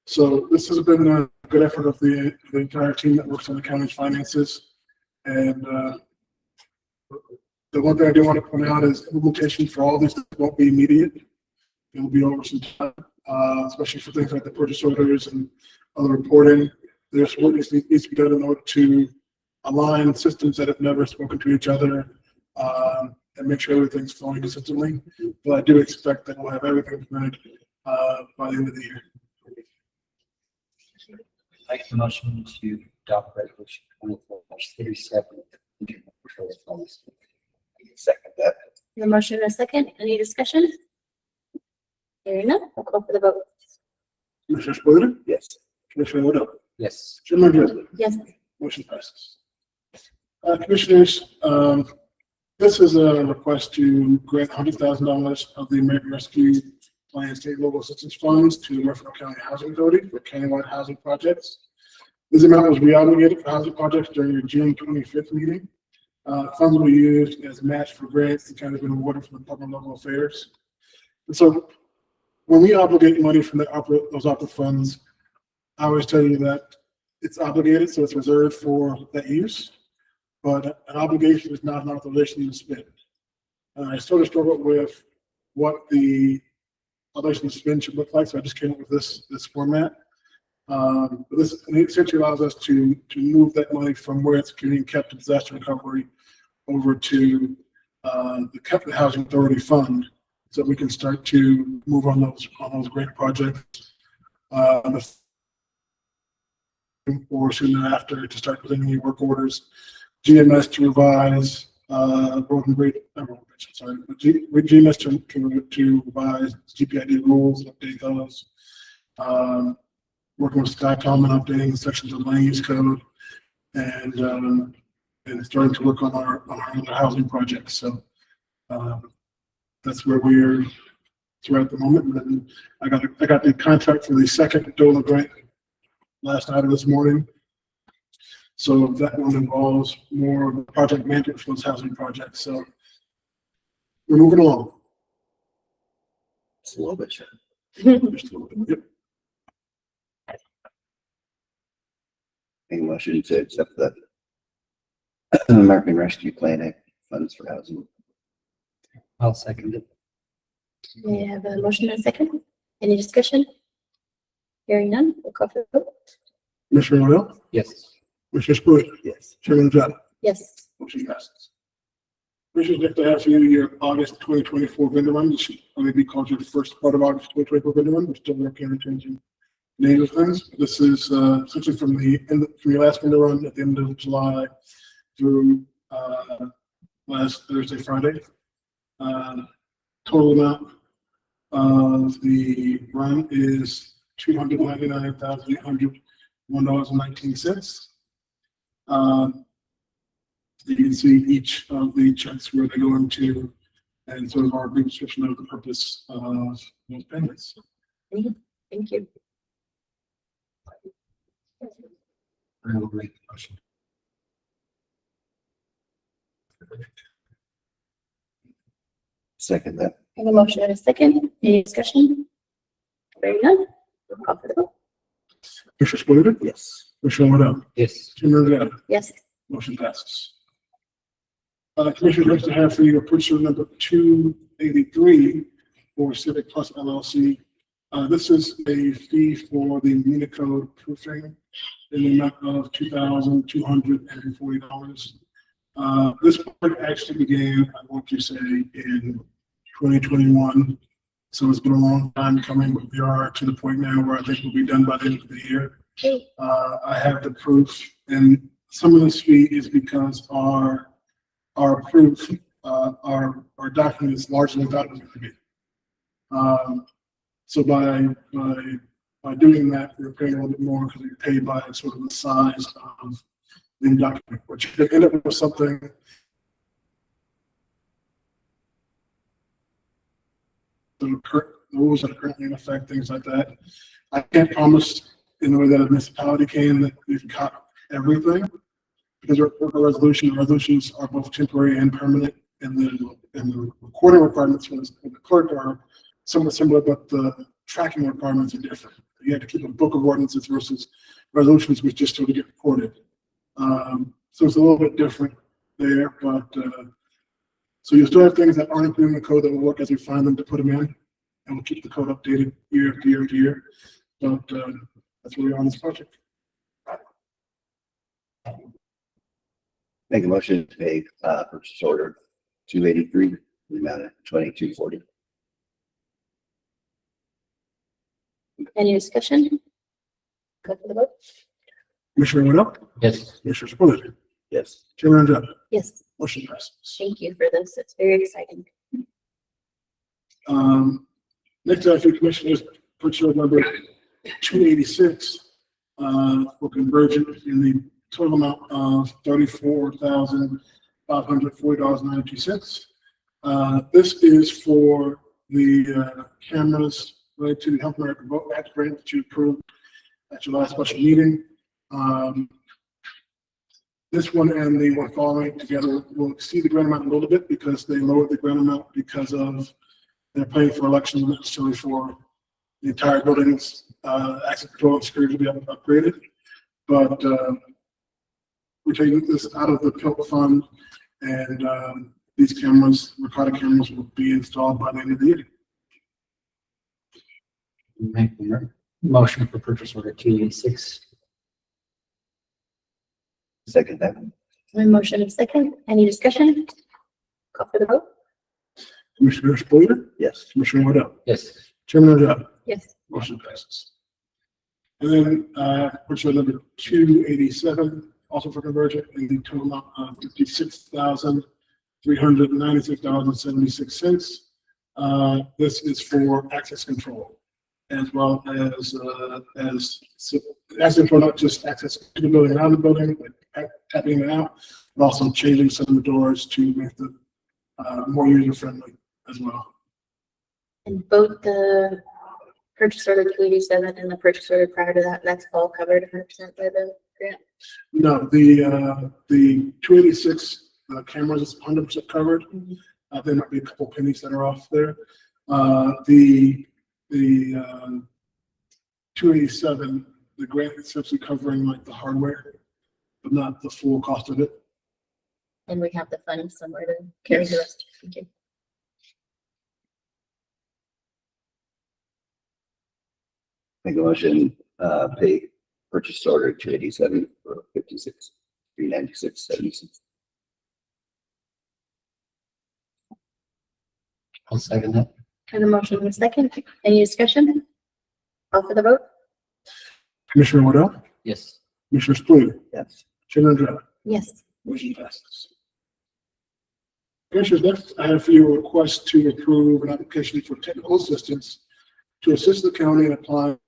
So this has been a good effort of the entire team that works on the county's finances. And the one thing I do want to point out is implementation for all this won't be immediate. It'll be over some time, especially for things like the purchase orders and other reporting. There's work that needs to be done in order to align systems that have never spoken to each other and make sure everything's flowing consistently. But I do expect that we'll have everything implemented by the end of the year. I make the motion to adopt resolution 24-37. Second that. The motion and a second. Any discussion? Hearing none, I'll call for the vote. Commissioner Spillier, Yes. Commissioner Webb, Yes. Chairman Jeff. Yes. Motion passes. Commissioners, this is a request to grant $100,000 of the American Rescue Plan State Local Assistance Funds to the Huerfano County Housing Authority for countywide housing projects. This amount was reobligated for housing projects during your June 25th meeting. Funds will be used as match for grants that kind of been awarded from the Department of Local Affairs. And so when we obligate money from those opera funds, I always tell you that it's obligated, so it's reserved for that use. But an obligation is not an authorization to spend. I sort of struggled with what the obligation to spend should look like, so I just came up with this format. But this essentially allows us to move that money from where it's being kept in disaster recovery over to the Housing Authority Fund, so we can start to move on those grant projects. Or soon thereafter to start presenting new work orders. GMS to revise GMS to revise GPID rules, update those. Working with SkyCom and updating the sections of land use code, and starting to work on our other housing projects. So that's where we're at the moment. And then I got the contract for the second DOLA grant last night or this morning. So that one involves more of the project management for those housing projects. So we're moving along. Just a little bit, sure. Just a little bit. Yep. Make a motion to accept the American Rescue Plan Act funds for housing. I'll second it. We have a motion and a second. Any discussion? Hearing none, we'll call for the vote. Commissioner Royal, Yes. Commissioner Spillier, Yes. Chairman Jeff. Yes. Motion passes. Commissioners, next I have for you your August 2024 vendor run. This should probably be called your first part of August 2024 vendor run. We're still working on changing names of things. This is essentially from your last vendor run at the end of July through last Thursday, Friday. Total amount of the run is $299,801.19. You can see each of the checks where they go into and sort of our brief description of the purpose of those payments. Thank you. I will make the motion. Second that. We have a motion and a second. Any discussion? Hearing none, we'll call for the vote. Commissioner Spillier, Yes. Commissioner Waddell, Yes. Chairman Jeff. Yes. Motion passes. Commissioner, next to have for you a purchase order number 283 for Civic Plus LLC. This is a fee for the Unicode proofing in the amount of $2,240. This project actually began, I want to say, in 2021. So it's been a long time coming, but we are to the point now where I think we'll be done by the end of the year. I have the proof, and some of this fee is because our proof, our document is larger than we thought it was going to be. So by doing that, we're paying a little bit more because we pay by sort of the size of the document, which could end up with something the rules that are currently in effect, things like that. I can't promise in the way that a municipality can that we've got everything, because our resolutions are both temporary and permanent, and the recording requirements for the clerk are somewhat similar, but the tracking requirements are different. You have to keep a book of ordinances versus resolutions, which just sort of get recorded. So it's a little bit different there, but so you'll still have things that aren't included in the code that will work as we find them to put them in, and we'll keep the code updated year after year after year. But that's where we are on this project. Make a motion to pay purchase order 283, the amount of 2240. Any discussion? Go for the vote. Commissioner Wood? Yes. Commissioner Spillier? Yes. Chairman Angela? Yes, Motion passes. thank you for this. It's very exciting. Next, I think Commissioners, purchase order number 286 for conversion in the total amount of $34,540.92. This is for the cameras related to the Help America Vote Act grant that you approved at your last special meeting. This one and the one following together will exceed the grant amount a little bit because they lowered the grant amount because of they're paying for elections, not necessarily for the entire building's access control and security to be upgraded. But we're taking this out of the PILT fund, and these cameras, recorded cameras, will be installed by the end of the year. Make the motion for purchase order 286. Second that. My motion is second. Any discussion? Call for the vote. Commissioner Spillier? Yes. Commissioner Wood? Yes. Chairman Angela? Yes. Motion passes. And then purchase order number 287, also for conversion in the total amount of $56,396.76. This is for access control, as well as access control, not just access to the building, around the building, but tapping it out, but also changing some of the doors to make them more user friendly as well. And both the purchase order 287 and the purchase order prior to that, that's all covered 100% by the grant. No, the 286 cameras is 100% covered. There might be a couple pennies that are off there. The 287, the grant is essentially covering like the hardware, but not the full cost of it. And we have the funds somewhere to carry the rest. Thank you. Make a motion, pay purchase order 287 for 56,396.76. I'll second that. And a motion in a second. Any discussion? Call for the vote. Commissioner Wood? Yes. Commissioner Spillier? Yes. Chairman Angela? Yes. Motion passes. Commissioners, next I have for you a request to approve an application for technical assistance to assist the county in applying.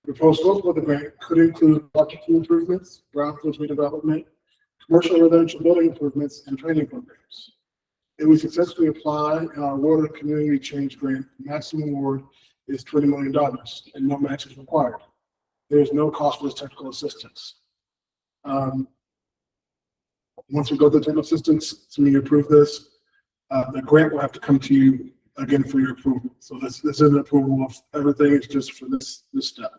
Proposed scope of the grant could include parking improvements, brownfields redevelopment, commercial residential building improvements, and training programs. If we successfully apply and our awarded community change grant, the maximum award is $20 million and no match is required. There is no cost for this technical assistance. Once we go through the technical assistance, assuming you approve this, the grant will have to come to you again for your approval. So this isn't approval of everything, it's just for this step.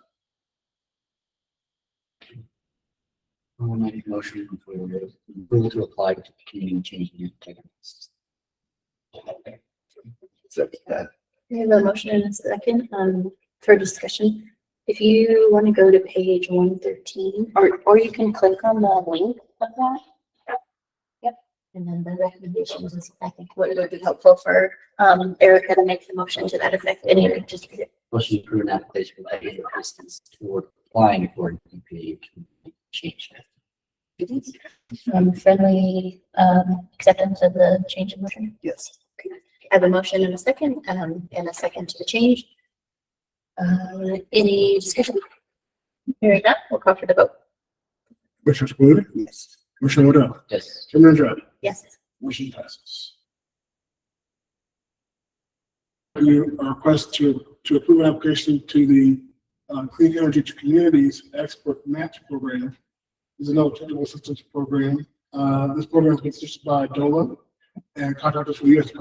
I'll make a motion for approval to apply to community change in technical assistance. Second that. We have a motion and a second, for discussion. If you want to go to page 113, or you can click on the link of that. Yep, and then the recommendations is, I think, what would be helpful for, Erica to make the motion to that effect, and you could just read it. Motion to approve an application for technical assistance toward applying for EPA community change. Friendly, acceptance of the change in motion. Yes. I have a motion and a second to the change. Any discussion? Hearing none, we'll call for the vote. Commissioner Spillier, Yes. Commissioner Waddell, Yes. Chairman Andrade, Yes. motion passes. You request to approve an application to the Clean Energy to Communities Export Match Program. This is another technical assistance program. This program is consisted by DOLA and contractors for U.S.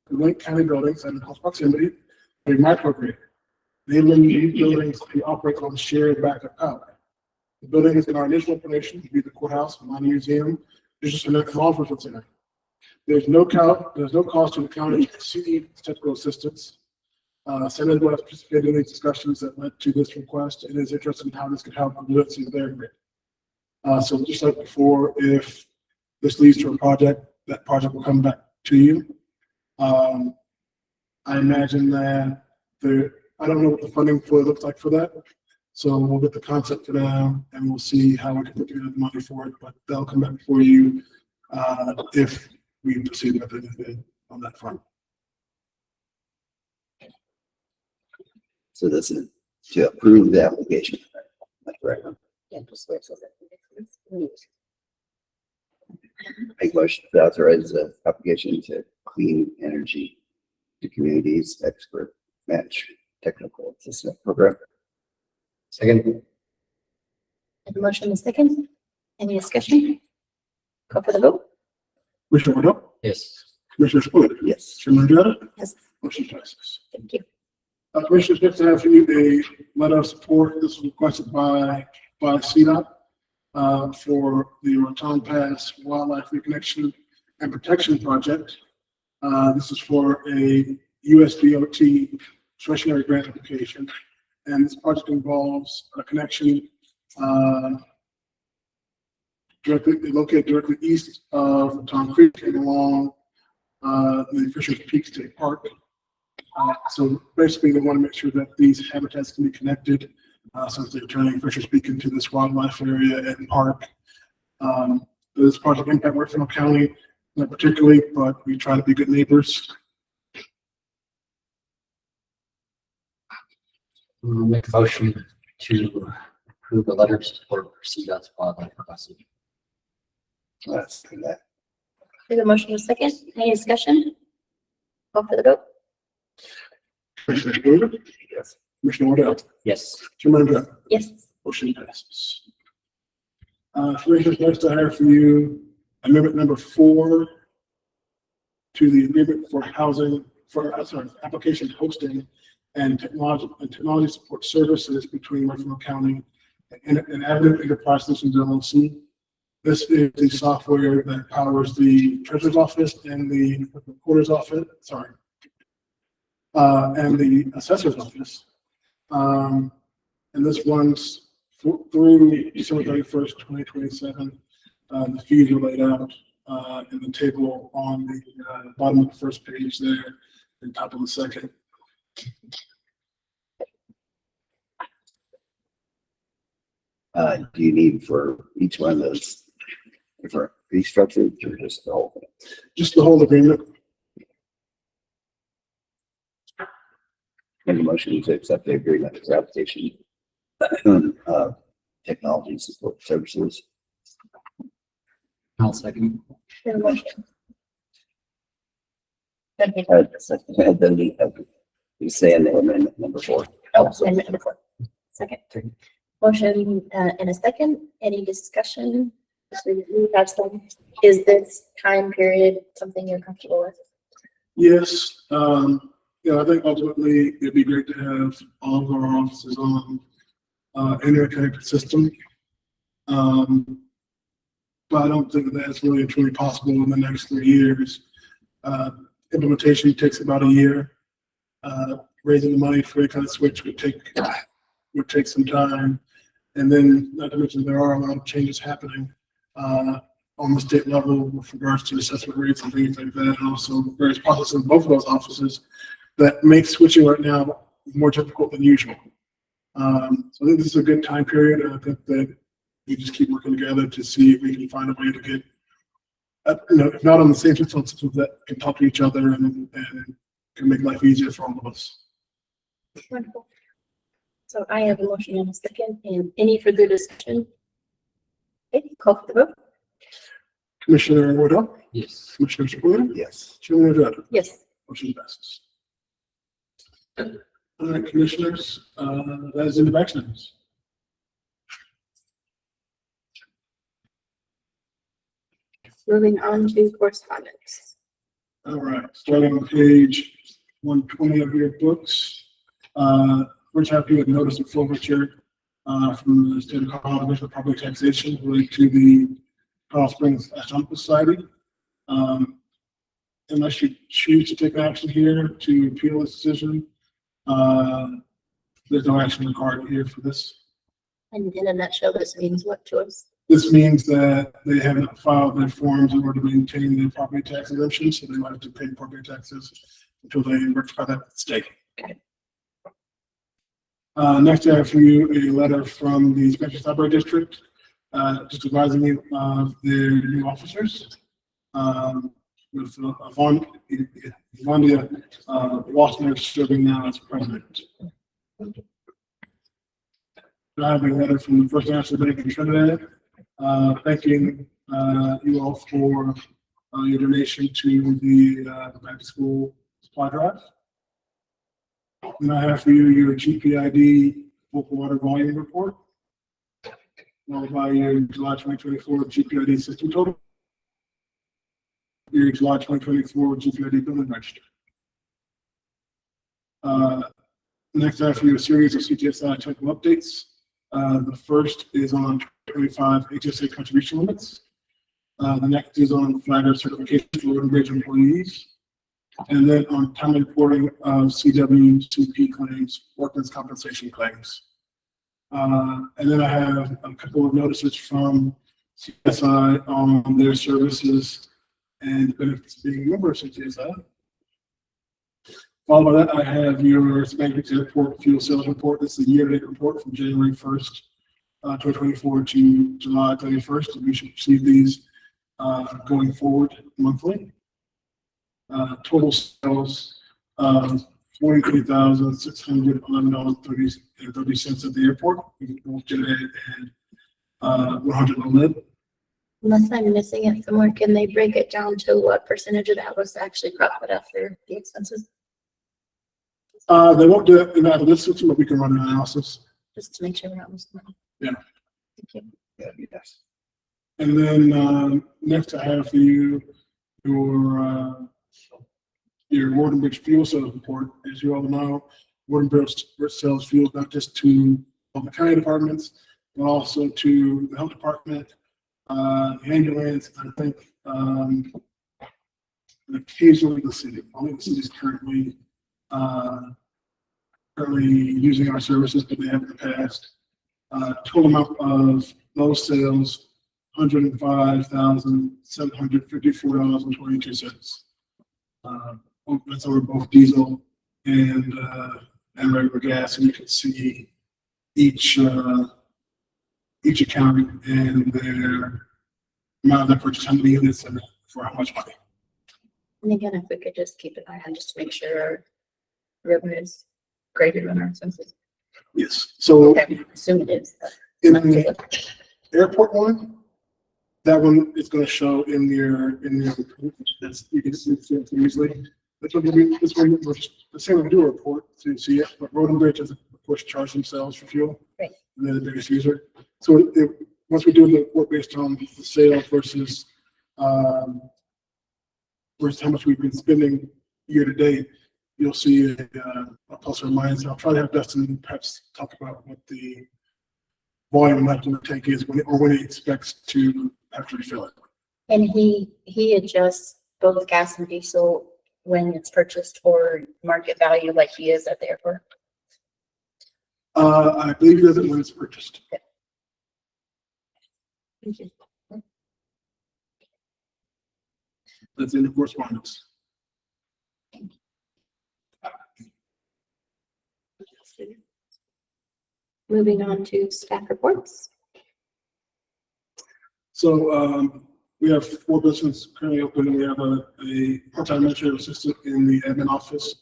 Lake County buildings and close proximity, a microgrid, enabling these buildings to operate on shared backup power. The building is in our initial operation to be the courthouse, minor museum, business center, and law enforcement center. There's no cost to the county to receive technical assistance. Senator West participated in these discussions that led to this request and is interested in how this could help with resiliency of their grid. So just like before, if this leads to a project, that project will come back to you. I imagine that I don't know what the funding for looks like for that. So we'll get the concept for now and we'll see how we can put together the money for it, but they'll come back for you, if we proceed with anything on that front. So this is to approve the application. That's right. Yeah, just wait till that. Make motion to authorize the application to Clean Energy to Communities Expert Match Technical Assistance Program. Second. The motion is second. Any discussion? Call for the vote. Commissioner Waddell, Yes. Commissioner Spillier, Yes. Chairman Andrade, Yes. motion passes. Thank you. Commissioners, next I have for you a letter of support. This was requested by CDOT for the Raton Pass Wildlife Reconnection and Protection Project. This is for a USDOT discretionary grant application. And this project involves a connection located directly east of Raton Creek and along the Fisher's Peak State Park. So basically, they want to make sure that these habitats can be connected, since they're turning Fisher's Peak into this wildlife area and park. This project impact Huerfano County, not particularly, but we try to be good neighbors. I'll make a motion to approve the letter of support for CDOT's wildlife crossing. That's for that. The motion is second. Any discussion? Call for the vote. Commissioner Spillier, Yes. Commissioner Waddell, Yes. Chairman Andrade, Yes. motion passes. Commissioners, next I have for you amendment number 4 to the agreement for application hosting and technology support services between Huerfano County and Avenue Enterprise Solutions LLC. This is the software that powers the treasurer's office and the recorder's office, and the assessor's office. And this runs through December 31st, 2027. The fees are laid out in the table on the bottom of the first page there, and top of the second. Do you need for each one of those different fee structures or just the whole thing? Just the whole agreement. Make a motion to accept the agreement for application technology support services. I'll second. The motion. Then you say in the amendment number 4. Amendment number 4. Second. Motion in a second. Any discussion? So we have some. Is this time period something you're comfortable with? Yes, I think ultimately it'd be great to have all of our offices on interconnected system. But I don't think that's really truly possible in the next 3 years. Implementation takes about a year. Raising the money for a kind of switch would take some time. And then, not to mention, there are a lot of changes happening on the state level with regards to assessment rates and things like that, and also various processes in both of those offices that make switching right now more difficult than usual. So I think this is a good time period, and I think that we just keep working together to see if we can find a way to get, if not on the same systems that can talk to each other and can make life easier for all of us. Wonderful. So I have a motion and a second, and any further discussion? Okay, call for the vote. Commissioner Wardell? Yes. Commissioner Shapiro? Yes. Chairman Odrado? Yes. Motion passes. All right, commissioners, that is into action items. Moving on to correspondence. All right, starting on page 120 of your books. First half you have notice of forfeiture from the state of Colorado Division of Public Taxation related to the Colorado Springs Astronomical Society. Unless you choose to take action here to appeal this decision, there's no action required here for this. And in a nutshell, this means what to us? This means that they haven't filed their forms in order to maintain their property tax exemption, so they might have to pay property taxes until they rectify that with the state. Okay. Next, I have for you a letter from the Spanish Library District, just advising you of their new officers. With Vondia Wassner serving now as president. I have a letter from the First National Bank in Trinidad, thanking you all for your donation to the back to school supply drive. Then I have for you your GPID local water volume report, followed by your July 2024 GPID system total, your July 2024 GPID building register. Next, I have for you a series of CTSI technical updates. The first is on 25 HSA contribution limits. The next is on flagger certification for road and bridge employees. And then on time reporting of CWCP claims, workman's compensation claims. And then I have a couple of notices from CSI on their services and benefits being a member of CSI. Followed by that, I have your Spanish Airport fuel sales report. This is a year-to-date report from January 1st, 2024 to July 31st. We should receive these going forward monthly. Total sales of $43,611.30 at the airport, both January and 111. Unless I'm missing it somewhere, can they break it down to what percentage of that was actually profit after the expenses? They won't do it in that list system, but we can run an analysis. Just to make sure we're not missing it. Yeah. Thank you. Yeah, be nice. And then next I have for you your Road and Bridge fuel sales report. As you all know, Road and Bridge sells fuel not just to all the county departments, but also to the health department, ambulance, I think, and occasionally the city. Only the city is currently using our services, but they have in the past. Total amount of those sales, $105,754.22. That's over both diesel and regular gas, and you can see each account and their amount of their purchase, how many units, and for how much money. And again, if we could just keep it on hand, just to make sure our revenue is greater than our expenses. Yes. So Okay, I assume it is. But in the airport one, that one is going to show in your that's you can see it easily. This one we're the same we do a report so you see it, but Road and Bridge is of course charge themselves for fuel. Right. And they're the biggest user. So once we do the report based on the sale versus how much we've been spending year to date, you'll see a plus or minus. I'll try to have Dustin perhaps talk about what the volume left in the tank is when he expects to have to refill it. And he adjusts both gas and diesel when it's purchased for market value like he is at the airport. I believe he does it when it's purchased. Thank you. That's in the correspondence. Moving on to staff reports. So we have 4 positions currently open, and we have a part-time administrative assistant in the admin office.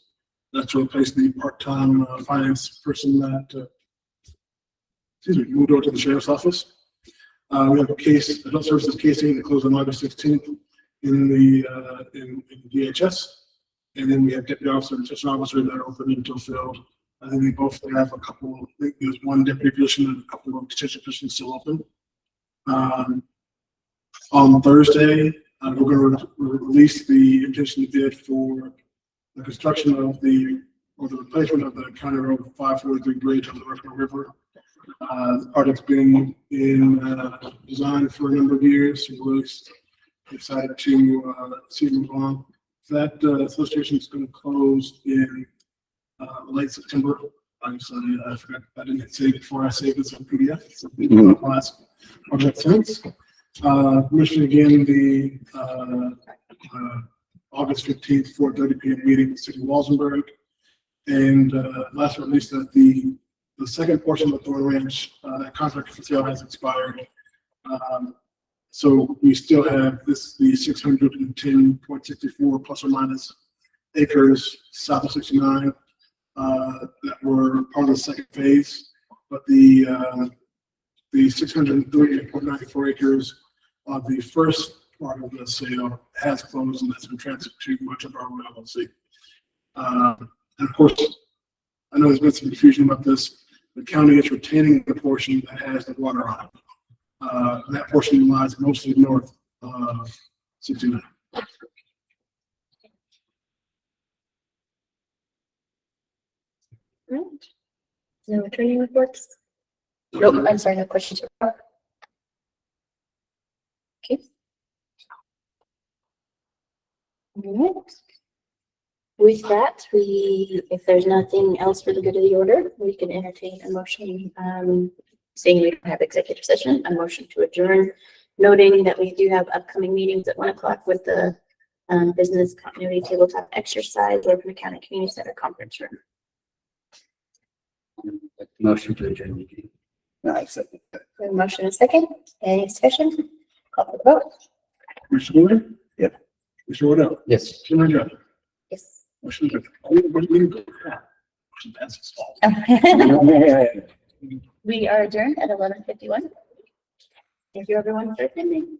That's to replace the part-time finance person that moved over to the sheriff's office. We have a case, adult services casing that closed on August 16th in the in DHS. And then we have deputy officer and assistant officer that are open until filled. I think we both have a couple, I think there's 1 deputy position and a couple of detention positions still open. On Thursday, we're going to release the invitation bid for the construction of the replacement of the County Road 543 bridge on the Huerfano River. The project's been in design for a number of years. We're really excited to see it move on. That solicitation is going to close in late September. Obviously, I forgot, I didn't say it before I saved this on PDF. So we can last project since. Mention again the August 15th, 4:30 p.m. meeting with City of Walsenburg. And last but not least, that the second portion of the Thorn Ranch, that contract for sale has expired. So we still have the 610.64 plus or minus acres south of 69 that were part of the second phase, but the 630.94 acres of the first part of the sale has closed and has been transferred to much of our LLC. And of course, I know there's been some confusion about this. The county is retaining the portion that has the water on it. That portion lies mostly north of 69. Right. No training reports? Nope, I'm sorry, no questions. Okay. All right. With that, if there's nothing else for the good of the order, we can entertain a motion, saying we don't have executive session, a motion to adjourn, noting that we do have upcoming meetings at 1 o'clock with the business continuity tabletop exercise or from the county community center conference room. Motion to adjourn meeting. Nice. We have a motion and a second. Any discussion? Call for the vote. Commissioner Wooder? Yep. Commissioner Wooder? Yes. Commissioner Joe? Yes. Motion passes. We are adjourned at 11:51. Thank you everyone for attending.